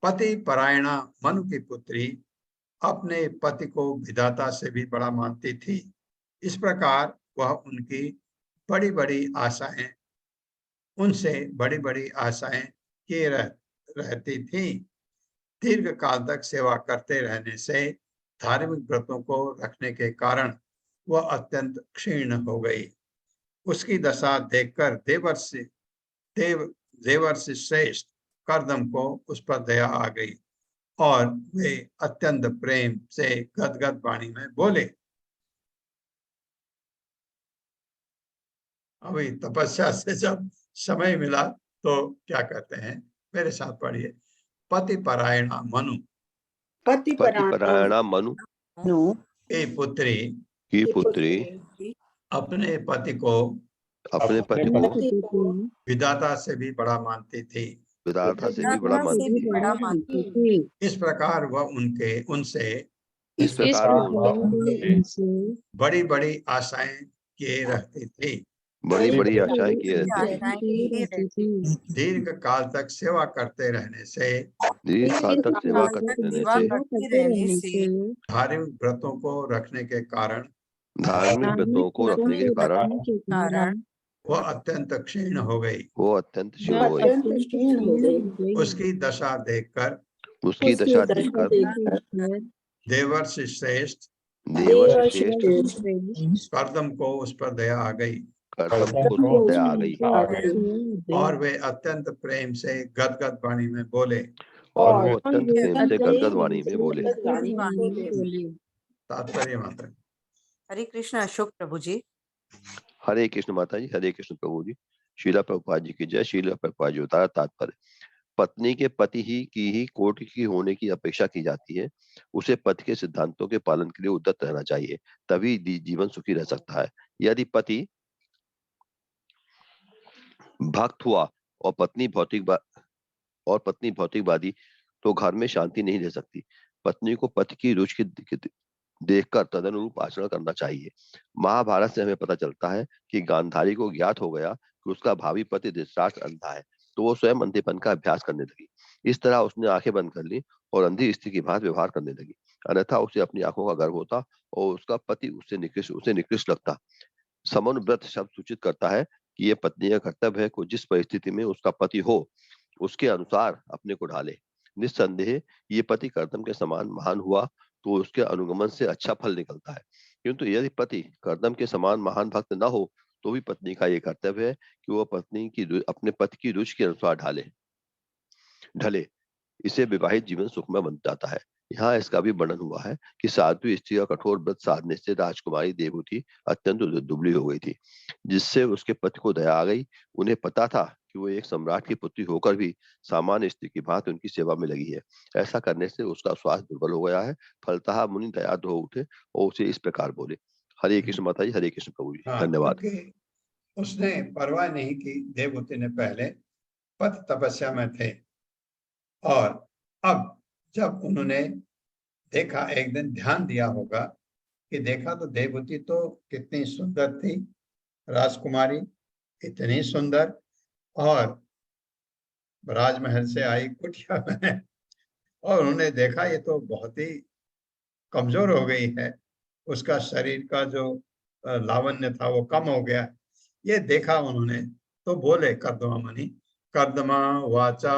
पति परायणा मनु की पुत्री अपने पति को विधाता से भी बड़ा मानती थी। इस प्रकार वह उनकी बड़ी बड़ी आशाएं उनसे बड़ी बड़ी आशाएं किए रहती थी। दीर्घ काल तक सेवा करते रहने से धार्मिक व्रतों को रखने के कारण वह अत्यंत क्षीण हो गई। उसकी दशा देखकर देवर्षि श्रेष्ठ कर्दम को उस पर दया आ गई और वे अत्यंत प्रेम से गदगद वाणी में बोले। अभी तपस्या से जब समय मिला तो क्या कहते हैं, मेरे साथ पढ़िए। पति परायणा मनु,
पति
परायणा मनु
की पुत्री अपने पति को विधाता से भी बड़ा मानती थी।
विधाता से भी बड़ा मानती थी।
इस प्रकार वह उनसे
इस प्रकार वो
बड़ी बड़ी आशाएं किए रहती थी।
बड़ी आशाएं किए रहती थी।
दीर्घ काल तक सेवा करते रहने से धार्मिक व्रतों को रखने के कारण वह अत्यंत क्षीण हो गई। उसकी दशा देखकर देवर्षि श्रेष्ठ कर्दम को उस पर दया आ गई और वे अत्यंत प्रेम से गदगद वाणी में बोले। तात्पर्य मात्र।
हरे कृष्ण अशोक प्रभु जी।
हरे कृष्ण माता जी, हरे कृष्ण प्रभु जी। शीला प्रभुपाद जी की जय। शीला प्रभुपाद जी उतारा तात्पर्य। पत्नी के पति ही कोटि की होने की अपेक्षा की जाती है। उसे पति के सिद्धांतों के पालन के लिए उद्यत रहना चाहिए, तभी जीवन सुखी रह सकता है। यदि पति भक्त हुआ और पत्नी भौतिकवादी तो घर में शांति नहीं रह सकती। पत्नी को पति की रुचि देखकर तदनुरूप आचरण करना चाहिए। महाभारत से हमें पता चलता है कि गांधारी को ज्ञात हो गया कि उसका भावी पति धृतराष्ट्र अंधा है, तो वो स्वयं अंधेपन का अभ्यास करने लगी। इस तरह उसने आंखें बंद कर ली और अंधी स्त्री की भांति व्यवहार करने लगी, अन्यथा उसे अपनी आंखों का गर्व होता और उसका पति उसे निकृष्ट लगता। समनुव्रत शब्द सूचित करता है कि यह पत्नी का कर्तव्य है कि जिस परिस्थिति में उसका पति हो उसके अनुसार अपने को ढाले। निस्संदेह ये पति कर्दम के समान महान हुआ तो उसके अनुगमन से अच्छा फल निकलता है, किंतु यदि पति कर्दम के समान महान भक्त न हो तो भी पत्नी का ये कर्तव्य है कि वह अपने पति की रुचि के अनुसार ढले। इससे विवाहित जीवन सुखमय बन जाता है। यहाँ इसका भी वर्णन हुआ है कि साध्वी स्त्री का कठोर व्रत साधने से राजकुमारी देवहूति अत्यंत दुबली हो गई थी, जिससे उसके पति को दया आ गई। उन्हें पता था कि वो एक सम्राट की पुत्री होकर भी सामान्य स्त्री की भांति उनकी सेवा में लगी है। ऐसा करने से उसका स्वास्थ्य दुर्बल हो गया है। फलतः मुनि दयाद हो उठे और उसे इस प्रकार बोले। हरे कृष्ण माता जी, हरे कृष्ण प्रभु जी। धन्यवाद।
उसने परवाह नहीं की। देवहूति ने पहले पथ तपस्या में थे और अब जब उन्होंने देखा, एक दिन ध्यान दिया होगा कि देखा तो देवहूति तो कितनी सुंदर थी, राजकुमारी इतनी सुंदर, और राजमहल से आई कुटिया में, और उन्होंने देखा ये तो बहुत ही कमजोर हो गई है, उसका शरीर का जो लावण्य था वो कम हो गया। ये देखा उन्होंने तो बोले कर्दमा मुनि, कर्दमा वाचा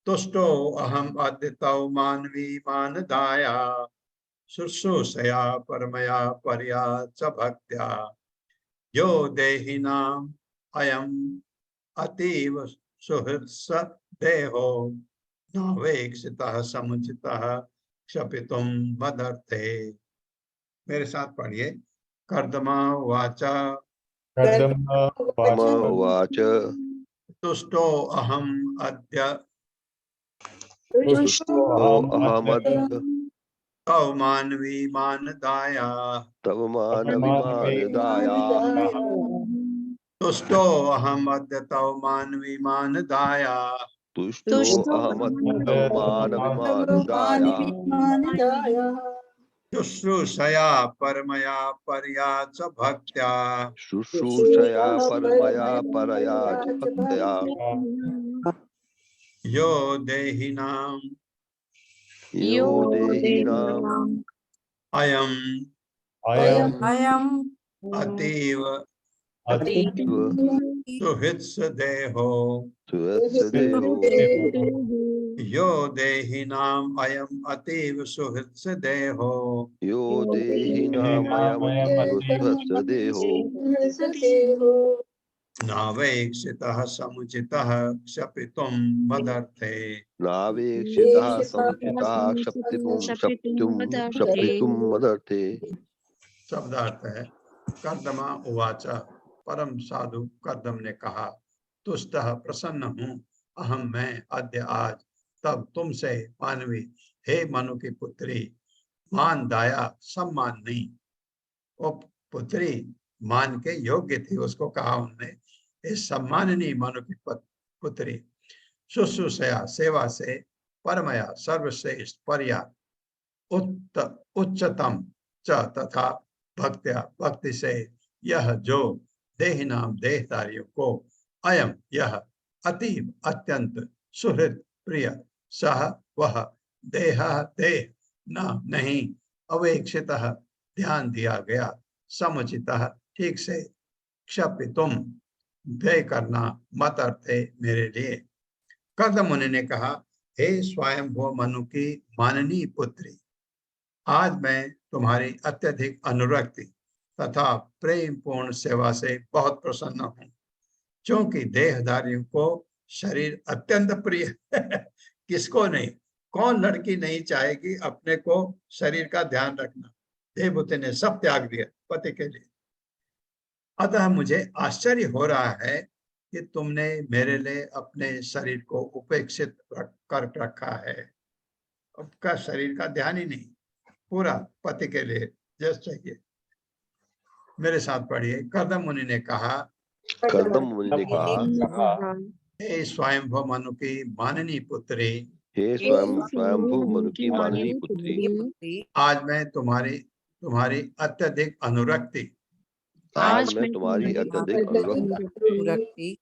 तुष्टो अहम अद्यतौ मानवी मानदाया शुश्रूषया परमया पर्या च भक्त्या यो देहिनाम अयम अतीव सुहृत्स देहो नावेक्षितः समुचितः क्षपितुम मदर्थे। मेरे साथ पढ़िए। कर्दमा वाचा
कर्दमा
वाच
तुष्टो अहम अद्य
तुष्टो
अहमद्य
तव मानवी मानदाया
तव मानविमानदाया
तुष्टो अहम अद्य तव मानवी मानदाया
तुष्टो अहमद्य तव मानविमानदाया
शुश्रूषया परमया पर्या च भक्त्या
शुश्रूषया परमया परया च भक्त्या
यो देहिनाम
यो देहिनाम्
अयम
अयम
अतीव
अतीव
सुहृत्स देहो
सुहृत्सदेहो
यो देहिनाम अयम अतीव सुहृत्स देहो
यो देहिनामयमतीव सुहृत्सदेहो
नावेक्षितः समुचितः क्षपितुं मदर्थे।
नावेक्षितः समुचितः क्षपितुं मदर्थे।
शब्दार्थ है। कर्दमा उवाच, परम साधु कर्दम ने कहा, तुष्टः प्रसन्न हूँ, अहम मैं अद्य आज, तब तुमसे मानवी, हे मनु की पुत्री, मान दाया सम्मान नहीं, वो पुत्री मान के योग्य थी, उसको कहा उन्होंने, इस सम्माननीय मनु की पुत्री, शुश्रूषया सेवा से, परमया सर्वश्रेष्ठ, पर्या उच्चतम च तथा भक्त्या भक्ति से, यह जो देहिनाम देहधारियों को, अयम यह, अतीव अत्यंत, सुहृद प्रिय, सह वह, देह देह न नहीं, अवेक्षितः ध्यान दिया गया, समुचितः ठीक से, क्षपितुम व्यय करना, मत अर्थे मेरे लिए। कर्दम मुनि ने कहा, हे स्वयंभू मनु की माननीय पुत्री, आज मैं तुम्हारी अत्यधिक अनुरक्ति तथा प्रेम पूर्ण सेवा से बहुत प्रसन्न हूँ, क्योंकि देहधारियों को शरीर अत्यंत प्रिय है। किसको नहीं, कौन लड़की नहीं चाहेगी अपने को शरीर का ध्यान रखना। देवहूति ने सब त्याग दिया पति के लिए। अतः मुझे आश्चर्य हो रहा है कि तुमने मेरे लिए अपने शरीर को उपेक्षित कर रखा है। आपका शरीर का ध्यान ही नहीं, पूरा पति के लिए जस चाहिए। मेरे साथ पढ़िए। कर्दम मुनि ने कहा,
कर्दम मुनि ने कहा,
हे स्वयंभू मनु की माननीय पुत्री,
हे स्वयंभू मनु की माननीय पुत्री,
आज मैं तुम्हारी अत्यधिक अनुरक्ति
आज मैं तुम्हारी अत्यधिक अनुरक्ति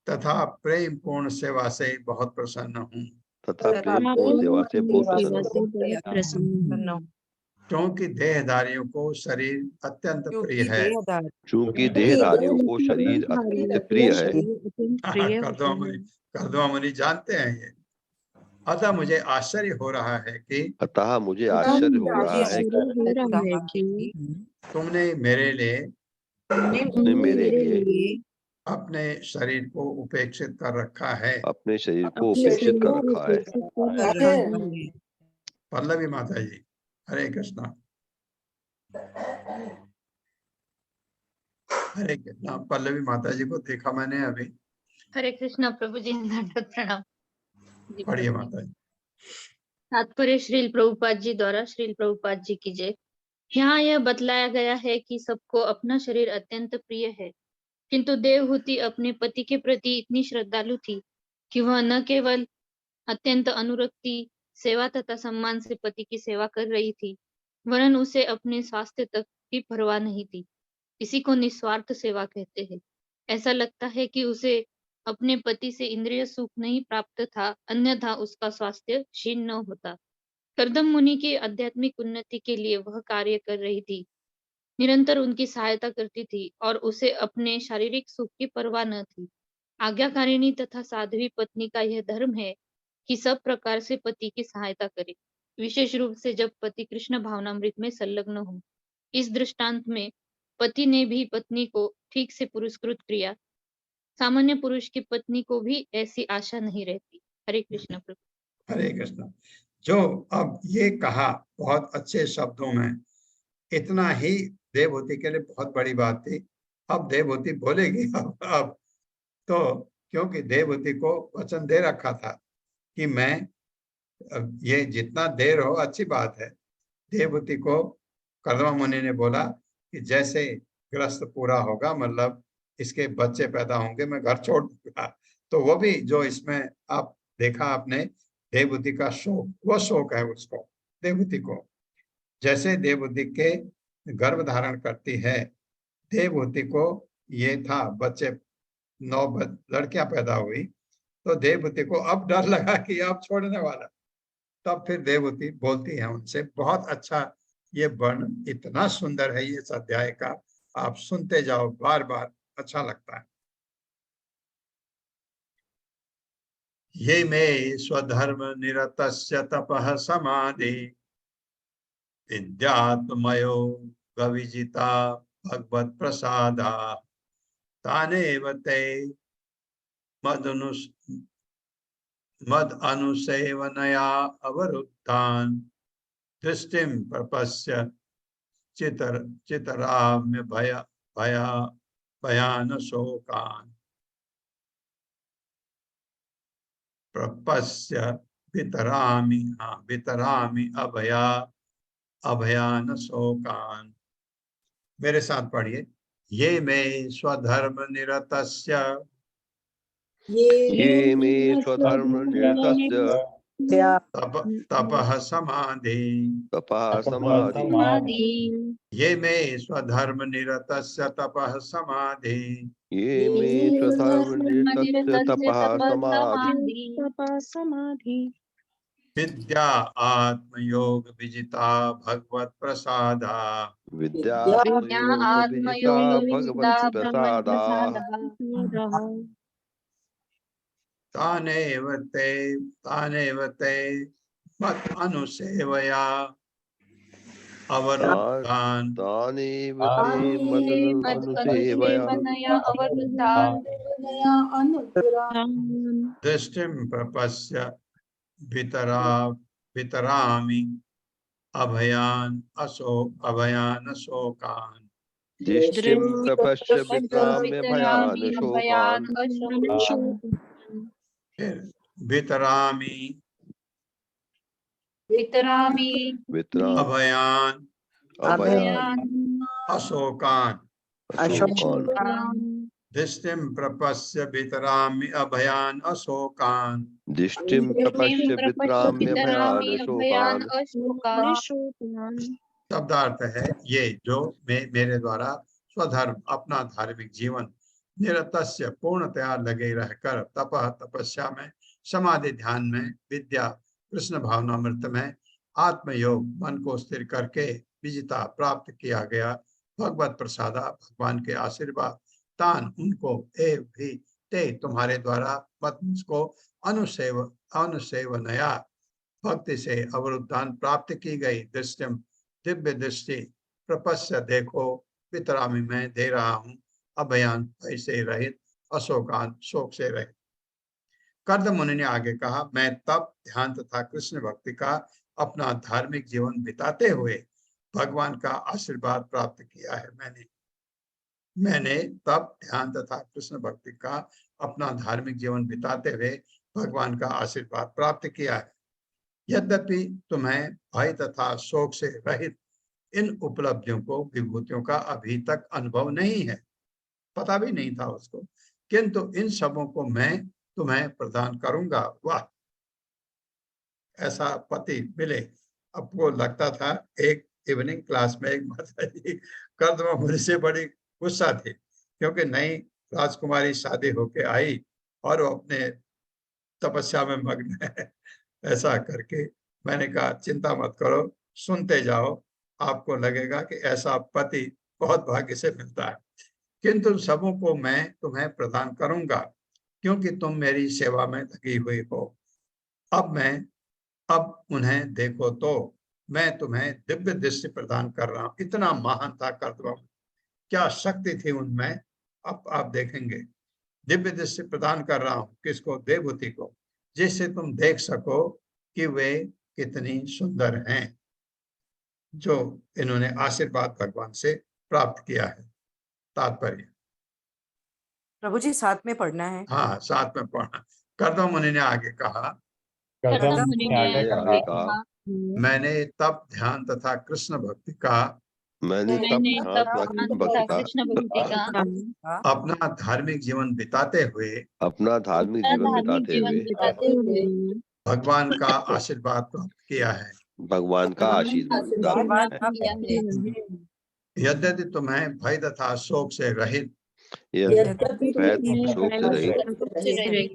तथा प्रेम पूर्ण सेवा से बहुत प्रसन्न हूँ,
तथा प्रेम पूर्ण सेवा से बहुत प्रसन्न हूँ,
क्योंकि देहधारियों को शरीर अत्यंत प्रिय है।
चूंकि देहधारियों को शरीर अत्यंत प्रिय है।
कर्दमा मुनि जानते हैं ये। अतः मुझे आश्चर्य हो रहा है कि तुमने मेरे लिए अपने शरीर को उपेक्षित कर रखा है।
अपने शरीर को उपेक्षित कर रखा है।
पल्लवी माता जी, हरे कृष्णा। हरे कृष्णा। पल्लवी माता जी को देखा मैंने अभी।
हरे कृष्णा प्रभु जी, दंडवत प्रणाम।
पढ़िए माता जी।
तात्पर्य श्रील प्रभुपाद जी द्वारा, श्रील प्रभुपाद जी की जय। यहाँ यह बतलाया गया है कि सबको अपना शरीर अत्यंत प्रिय है, किंतु देवहूति अपने पति के प्रति इतनी श्रद्धालु थी कि वह न केवल अत्यंत अनुरक्ति, सेवा तथा सम्मान से पति की सेवा कर रही थी, वरन उसे अपने स्वास्थ्य तक की परवाह नहीं थी। इसी को निस्वार्थ सेवा कहते हैं। ऐसा लगता है कि उसे अपने पति से इंद्रिय सुख नहीं प्राप्त था, अन्यथा उसका स्वास्थ्य क्षीण न होता। कर्दम मुनि की आध्यात्मिक उन्नति के लिए वह कार्य कर रही थी, निरंतर उनकी सहायता करती थी और उसे अपने शारीरिक सुख की परवाह न थी। आज्ञाकारिणी तथा साध्वी पत्नी का यह धर्म है कि सब प्रकार से पति की सहायता करे, विशेष रूप से जब पति कृष्ण भावनामृत में संलग्न हो। इस दृष्टांत में पति ने भी पत्नी को ठीक से पुरस्कृत किया। सामान्य पुरुष की पत्नी को भी ऐसी आशा नहीं रहती। हरे कृष्ण प्रभु।
हरे कृष्ण। जो अब ये कहा बहुत अच्छे शब्दों में, इतना ही देवहूति के लिए बहुत बड़ी बात थी। अब देवहूति बोलेगी अब तो, क्योंकि देवहूति को वचन दे रखा था कि मैं, अब ये जितना देर हो अच्छी बात है। देवहूति को कर्दम मुनि ने बोला कि जैसे ग्रस्त पूरा होगा, मतलब इसके बच्चे पैदा होंगे, मैं घर छोड़ दूंगा। तो वो भी जो इसमें आप देखा आपने, देवहूति का शोक, वो शोक है उसको, देवहूति को। जैसे देवहूति के गर्भ धारण करती है, देवहूति को ये था, बच्चे 9 लड़कियां पैदा हुई, तो देवहूति को अब डर लगा कि अब छोड़ने वाला। तब फिर देवहूति बोलती है उनसे। बहुत अच्छा ये वर्णन, इतना सुंदर है ये इस अध्याय का, आप सुनते जाओ बार बार, अच्छा लगता है। ये मे स्वधर्म निरतस्य तपः समाधि विद्यात्मयो गविजिता भगवत प्रसादा तानेव ते मद अनुसेवनया अवरुद्धान दृष्टिं प्रपश्य चितराम्य भयान शोकान प्रपश्य वितरामि अभयान शोकान। मेरे साथ पढ़िए। ये में स्वधर्म निरतस्य,
ये मे स्वधर्म निरतस्य
तपः समाधि,
तपः समाधि।
ये में स्वधर्म निरतस्य तपः समाधि,
ये मे स्वधर्म निरतस्य तपः समाधि।
विद्या आत्मयोग विजिता भगवत प्रसादा,
विद्या आत्मयोग विजिता भगवत प्रसादा।
तानेव ते मत अनुसेवया अवरुद्धान
तानेव ते मद अनुसेवया
दृष्टिं प्रपश्य वितरामि अभयान शोकान।
दृष्टिं प्रपश्य वितराम्य भयान शोकान।
वितरामि अभयान अशोकान। दृष्टिं प्रपश्य वितरामि अभयान अशोकान।
दृष्टिं प्रपश्य वितराम्य भयान शोकान।
शब्दार्थ है ये, जो मेरे द्वारा स्वधर्म, अपना धार्मिक जीवन, निरतस्य पूर्णतया लगे रहकर, तपः तपस्या में, समाधि ध्यान में, विद्या कृष्ण भावनामृत में, आत्मयोग मन को स्थिर करके विजिता प्राप्त किया गया, भगवत प्रसादा भगवान के आशीर्वाद, तान उनको, ए भी ते तुम्हारे द्वारा, मत मुझको, अनुसेवनया भक्ति से अवरुद्धान प्राप्त की गई, दृष्टिम दिव्य दृष्टि, प्रपश्य देखो, वितरामी मैं दे रहा हूँ, अभयान भय से रहित, अशोकान शोक से रहित। कर्दम मुनि ने आगे कहा, मैं तप ध्यान तथा कृष्ण भक्ति का अपना धार्मिक जीवन बिताते हुए भगवान का आशीर्वाद प्राप्त किया है। मैंने तप ध्यान तथा कृष्ण भक्ति का अपना धार्मिक जीवन बिताते हुए भगवान का आशीर्वाद प्राप्त किया है। यद्यपि तुम्हें भय तथा शोक से रहित इन उपलब्धियों को, विभूतियों का अभी तक अनुभव नहीं है, पता भी नहीं था उसको, किंतु इन सबों को मैं तुम्हें प्रदान करूंगा। वाह, ऐसा पति मिले। आपको लगता था, एक इवनिंग क्लास में एक माता जी कर्दमा मुनि से बड़ी गुस्सा थी, क्योंकि नई राजकुमारी शादी होके आई और वो अपने तपस्या में मग्न है। ऐसा करके मैंने कहा, चिंता मत करो, सुनते जाओ, आपको लगेगा कि ऐसा पति बहुत भाग्य से मिलता है। किंतु सबों को मैं तुम्हें प्रदान करूंगा, क्योंकि तुम मेरी सेवा में लगी हुई हो। अब उन्हें देखो तो मैं तुम्हें दिव्य दृष्टि प्रदान कर रहा हूं। इतना महान था कर्दम, क्या शक्ति थी उनमें, अब आप देखेंगे। दिव्य दृष्टि प्रदान कर रहा हूं, किसको? देवहूति को, जिससे तुम देख सको कि वे कितनी सुंदर हैं, जो इन्होंने आशीर्वाद भगवान से प्राप्त किया है। तात्पर्य,
प्रभु जी साथ में पढ़ना है।
हाँ, साथ में पढ़ना। कर्दम मुनि ने आगे कहा,
कर्दम
कर्दम
मुनि
मुनि
ने
ने
आगे
आगे
कहा,
कहा,
मैंने तप, ध्यान तथा कृष्ण भक्ति का
मैंने तब
मैंने
ध्यान
तब
तथा कृष्ण
ध्यान तथा
भक्ति का
कृष्ण भक्ति का
अपना धार्मिक जीवन बिताते हुए
अपना धार्मिक
अपना
जीवन
धार्मिक
बिताते
जीवन
हुए
बिताते हुए
भगवान का आशीर्वाद प्राप्त किया है।
भगवान का आशीर्वाद प्राप्त
आशीर्वाद
है।
किया है।
यद्यपि तुम्हें भय तथा शोक से रहित
यद्यपि भय शोक से रहित
से रहित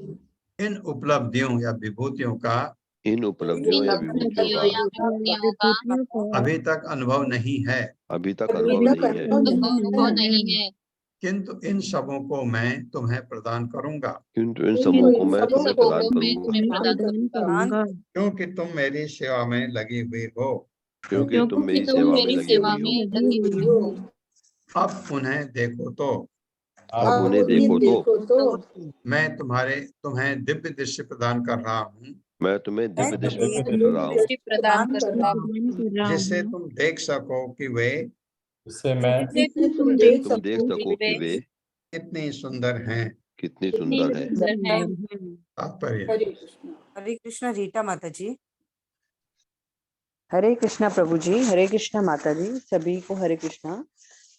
इन उपलब्धियों या विभूतियों का
इन उपलब्धियों या विभूतियों
नदियों
का
या विभूतियों का
अभी तक अनुभव नहीं है,
अभी तक अनुभव नहीं है,
अनुभव नहीं है,
किंतु इन सबों को मैं तुम्हें प्रदान करूंगा,
किंतु इन सबों को मैं तुम्हें प्रदान
मैं
करूंगा,
तुम्हें प्रदान करूंगा,
क्योंकि तुम मेरी सेवा में लगी हुई हो।
क्योंकि तुम मेरी
तुम
सेवा में
मेरी
लगी
सेवा
हुई हो।
में लगी हुई हो।
अब उन्हें देखो तो
अब उन्हें देखो तो
मैं तुम्हें दिव्य दृश्य प्रदान कर रहा हूँ,
मैं तुम्हें दिव्य
मैं
दृष्टि
तुम्हें
प्रदान कर रहा हूँ,
दृष्टि प्रदान कर रहा हूँ,
जिससे तुम देख सको कि वे
जिससे मैं
जिससे तुम
जिससे
देख
तुम देख
सको
सको कि वे
कितनी सुंदर हैं।
कितनी
कितनी
सुंदर है।
सुंदर है।
तात्पर्य,
हरे कृष्णा रीटा माता जी।
हरे कृष्णा प्रभु जी, हरे कृष्णा माता जी, सभी को हरे कृष्णा।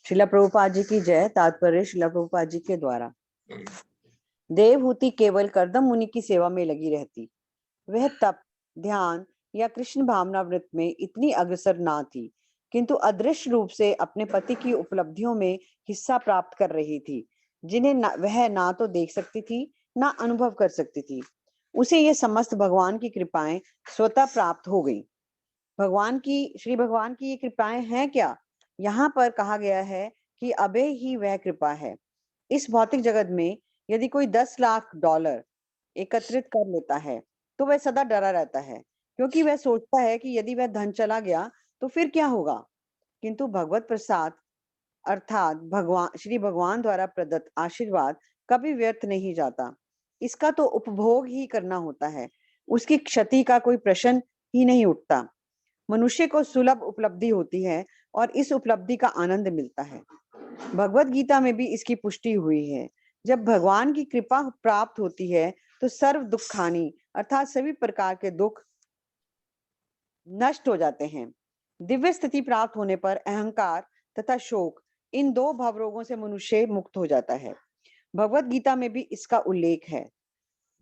श्रीला प्रभुपाद जी की जय। तात्पर्य श्रीला प्रभुपाद जी के द्वारा। देवहूति केवल कर्दम मुनि की सेवा में लगी रहती। वह तप, ध्यान या कृष्ण भावना व्रत में इतनी अग्रसर ना थी, किंतु अदृश्य रूप से अपने पति की उपलब्धियों में हिस्सा प्राप्त कर रही थी, जिन्हें वह ना तो देख सकती थी, ना अनुभव कर सकती थी। उसे ये समस्त भगवान की कृपाएं स्वतः प्राप्त हो गई। श्री भगवान की ये कृपाएं हैं क्या? यहाँ पर कहा गया है कि अबे ही वह कृपा है। इस भौतिक जगत में यदि कोई 10 लाख डॉलर एकत्रित कर लेता है तो वह सदा डरा रहता है, क्योंकि वह सोचता है कि यदि वह धन चला गया तो फिर क्या होगा। किंतु भगवत प्रसाद अर्थात श्री भगवान द्वारा प्रदत्त आशीर्वाद कभी व्यर्थ नहीं जाता। इसका तो उपभोग ही करना होता है, उसकी क्षति का कोई प्रश्न ही नहीं उठता। मनुष्य को सुलभ उपलब्धि होती है और इस उपलब्धि का आनंद मिलता है। भगवत गीता में भी इसकी पुष्टि हुई है। जब भगवान की कृपा प्राप्त होती है तो सर्व दुखानी अर्थात सभी प्रकार के दुख नष्ट हो जाते हैं। दिव्य स्थिति प्राप्त होने पर अहंकार तथा शोक, इन दो भवरोगों से मनुष्य मुक्त हो जाता है। भगवत गीता में भी इसका उल्लेख है।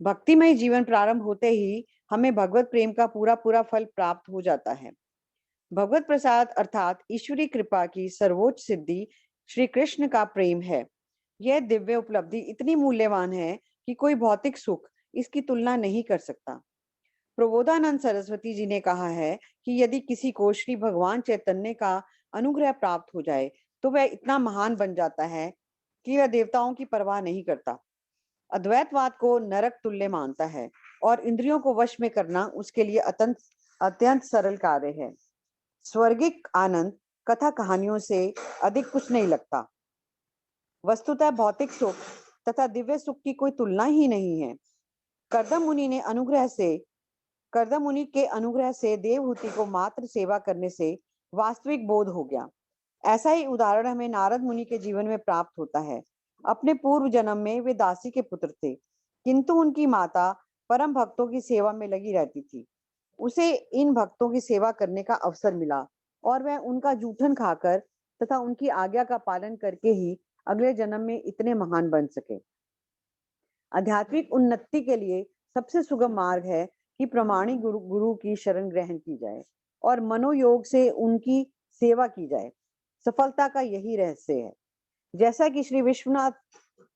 भक्तिमय जीवन प्रारंभ होते ही हमें भगवत प्रेम का पूरा फल प्राप्त हो जाता है। भगवत प्रसाद अर्थात ईश्वरी कृपा की सर्वोच्च सिद्धि श्री कृष्ण का प्रेम है। यह दिव्य उपलब्धि इतनी मूल्यवान है कि कोई भौतिक सुख इसकी तुलना नहीं कर सकता। प्रबोधानंद सरस्वती जी ने कहा है कि यदि किसी को श्री भगवान चैतन्य का अनुग्रह प्राप्त हो जाए तो वह इतना महान बन जाता है कि वह देवताओं की परवाह नहीं करता। अद्वैतवाद को नरक तुल्य मानता है और इंद्रियों को वश में करना उसके लिए अत्यंत सरल कार्य है। स्वर्गिक आनंद कथा कहानियों से अधिक कुछ नहीं लगता। वस्तुतः भौतिक सुख तथा दिव्य सुख की कोई तुलना ही नहीं है। कर्दम मुनि के अनुग्रह से देवहूति को मात्र सेवा करने से वास्तविक बोध हो गया। ऐसा ही उदाहरण हमें नारद मुनि के जीवन में प्राप्त होता है। अपने पूर्व जन्म में वे दासी के पुत्र थे, किंतु उनकी माता परम भक्तों की सेवा में लगी रहती थी। उसे इन भक्तों की सेवा करने का अवसर मिला और वह उनका जूठन खाकर तथा उनकी आज्ञा का पालन करके ही अगले जन्म में इतने महान बन सके। आध्यात्मिक उन्नति के लिए सबसे सुगम मार्ग है कि प्रामाणिक गुरु की शरण ग्रहण की जाए और मनोयोग से उनकी सेवा की जाए। सफलता का यही रहस्य है। जैसा कि श्री विश्वनाथ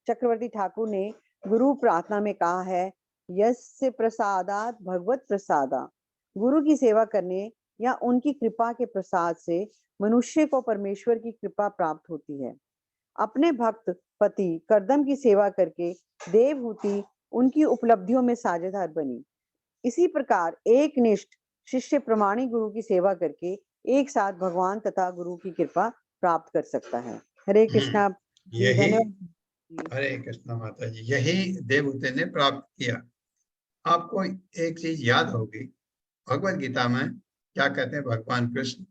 चक्रवर्ती ठाकुर ने गुरु प्रार्थना में कहा है, यस्य प्रसादात भगवत प्रसादा। गुरु की सेवा करने या उनकी कृपा के प्रसाद से मनुष्य को परमेश्वर की कृपा प्राप्त होती है। अपने भक्त पति करदम की सेवा करके देवहूति उनकी उपलब्धियों में साझेदार बनी। इसी प्रकार एक निष्ठ शिष्य प्रमाणिक गुरु की सेवा करके एक साथ भगवान तथा गुरु की कृपा प्राप्त कर सकता है। हरे कृष्णा।
यही
धन्यवाद।
हरे कृष्णा माता जी, यही देवहूति ने प्राप्त किया। आपको एक चीज याद होगी, भगवत गीता में क्या कहते हैं भगवान कृष्ण,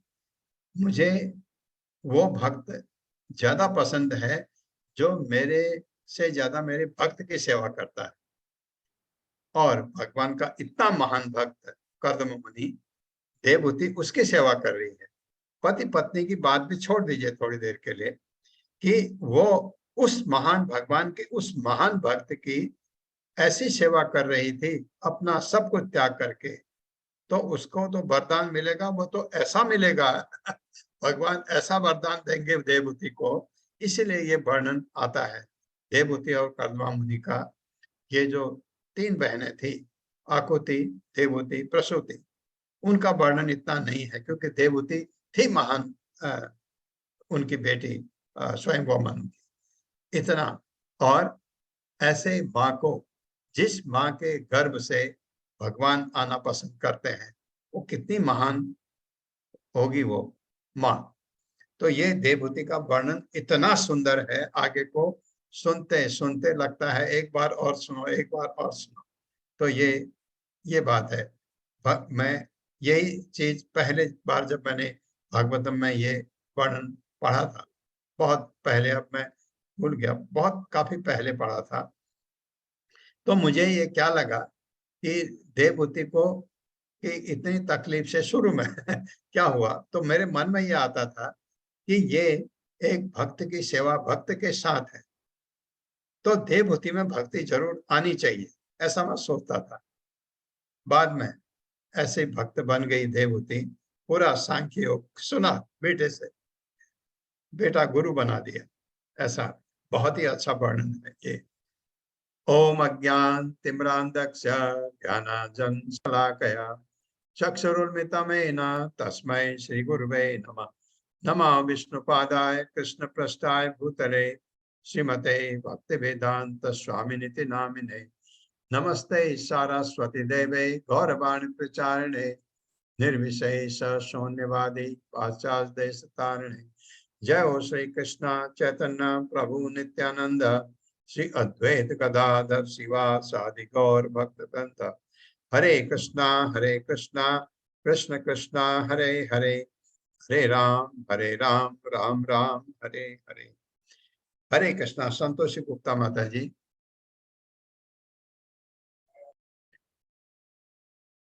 मुझे वो भक्त ज्यादा पसंद है जो मेरे से ज्यादा मेरे भक्त की सेवा करता है। और भगवान का इतना महान भक्त कर्दम मुनि देवहूति उसकी सेवा कर रही है। पति पत्नी की बात भी छोड़ दीजिए थोड़ी देर के लिए, कि वो उस महान भगवान के उस महान भक्त की ऐसी सेवा कर रही थी अपना सब कुछ त्याग करके, तो उसको तो वरदान मिलेगा, वो तो ऐसा मिलेगा भगवान ऐसा वरदान देंगे देवहूति को। इसलिए ये वर्णन आता है देवहूति और कर्दमा मुनि का। ये जो 3 बहनें थी, आकुति, देवहूति, प्रसूति, उनका वर्णन इतना नहीं है क्योंकि देवहूति थी महान, उनकी बेटी स्वयं मनु की इतना। और ऐसे माँ को, जिस माँ के गर्भ से भगवान आना पसंद करते हैं, वो कितनी महान होगी वो माँ। तो ये देवहूति का वर्णन इतना सुंदर है, आगे को सुनते सुनते लगता है एक बार और सुनो, एक बार और सुनो। तो ये बात है। मैं यही चीज पहले बार जब मैंने भागवतम में ये वर्णन पढ़ा था, बहुत पहले, अब मैं भूल गया, बहुत काफी पहले पढ़ा था, तो मुझे ये क्या लगा कि देवहूति को कि इतनी तकलीफ से शुरू में क्या हुआ, तो मेरे मन में ये आता था कि ये एक भक्त की सेवा भक्त के साथ है, तो देवहूति में भक्ति जरूर आनी चाहिए, ऐसा मैं सोचता था। बाद में ऐसे भक्त बन गई देवहूति, पूरा सांख्य योग सुना बेटे से, बेटा गुरु बना दिया। ऐसा बहुत ही अच्छा वर्णन है ये। ओम अज्ञान तिम्रांधस्य ज्ञानांजन शलाकया चक्षुरुन्मिलितं तस्मै श्री गुरुवे नमः। नमः विष्णुपादाय कृष्णपृष्ठाय भूतले श्रीमते भक्तिवेदांत स्वामिनिति नामिने। नमस्ते सारस्वती देवे गौरवाणी प्रचारिणे निर्विशेष शून्यवादी पाश्चात्य देशतारिणे। जय हो श्री कृष्ण चैतन्य प्रभु नित्यानंद श्री अद्वैत गदाधर शिवासादि गौर भक्तवृंद। हरे कृष्णा कृष्ण कृष्णा हरे हरे, हरे राम राम राम हरे हरे। हरे कृष्णा। संतोषी गुप्ता माता जी।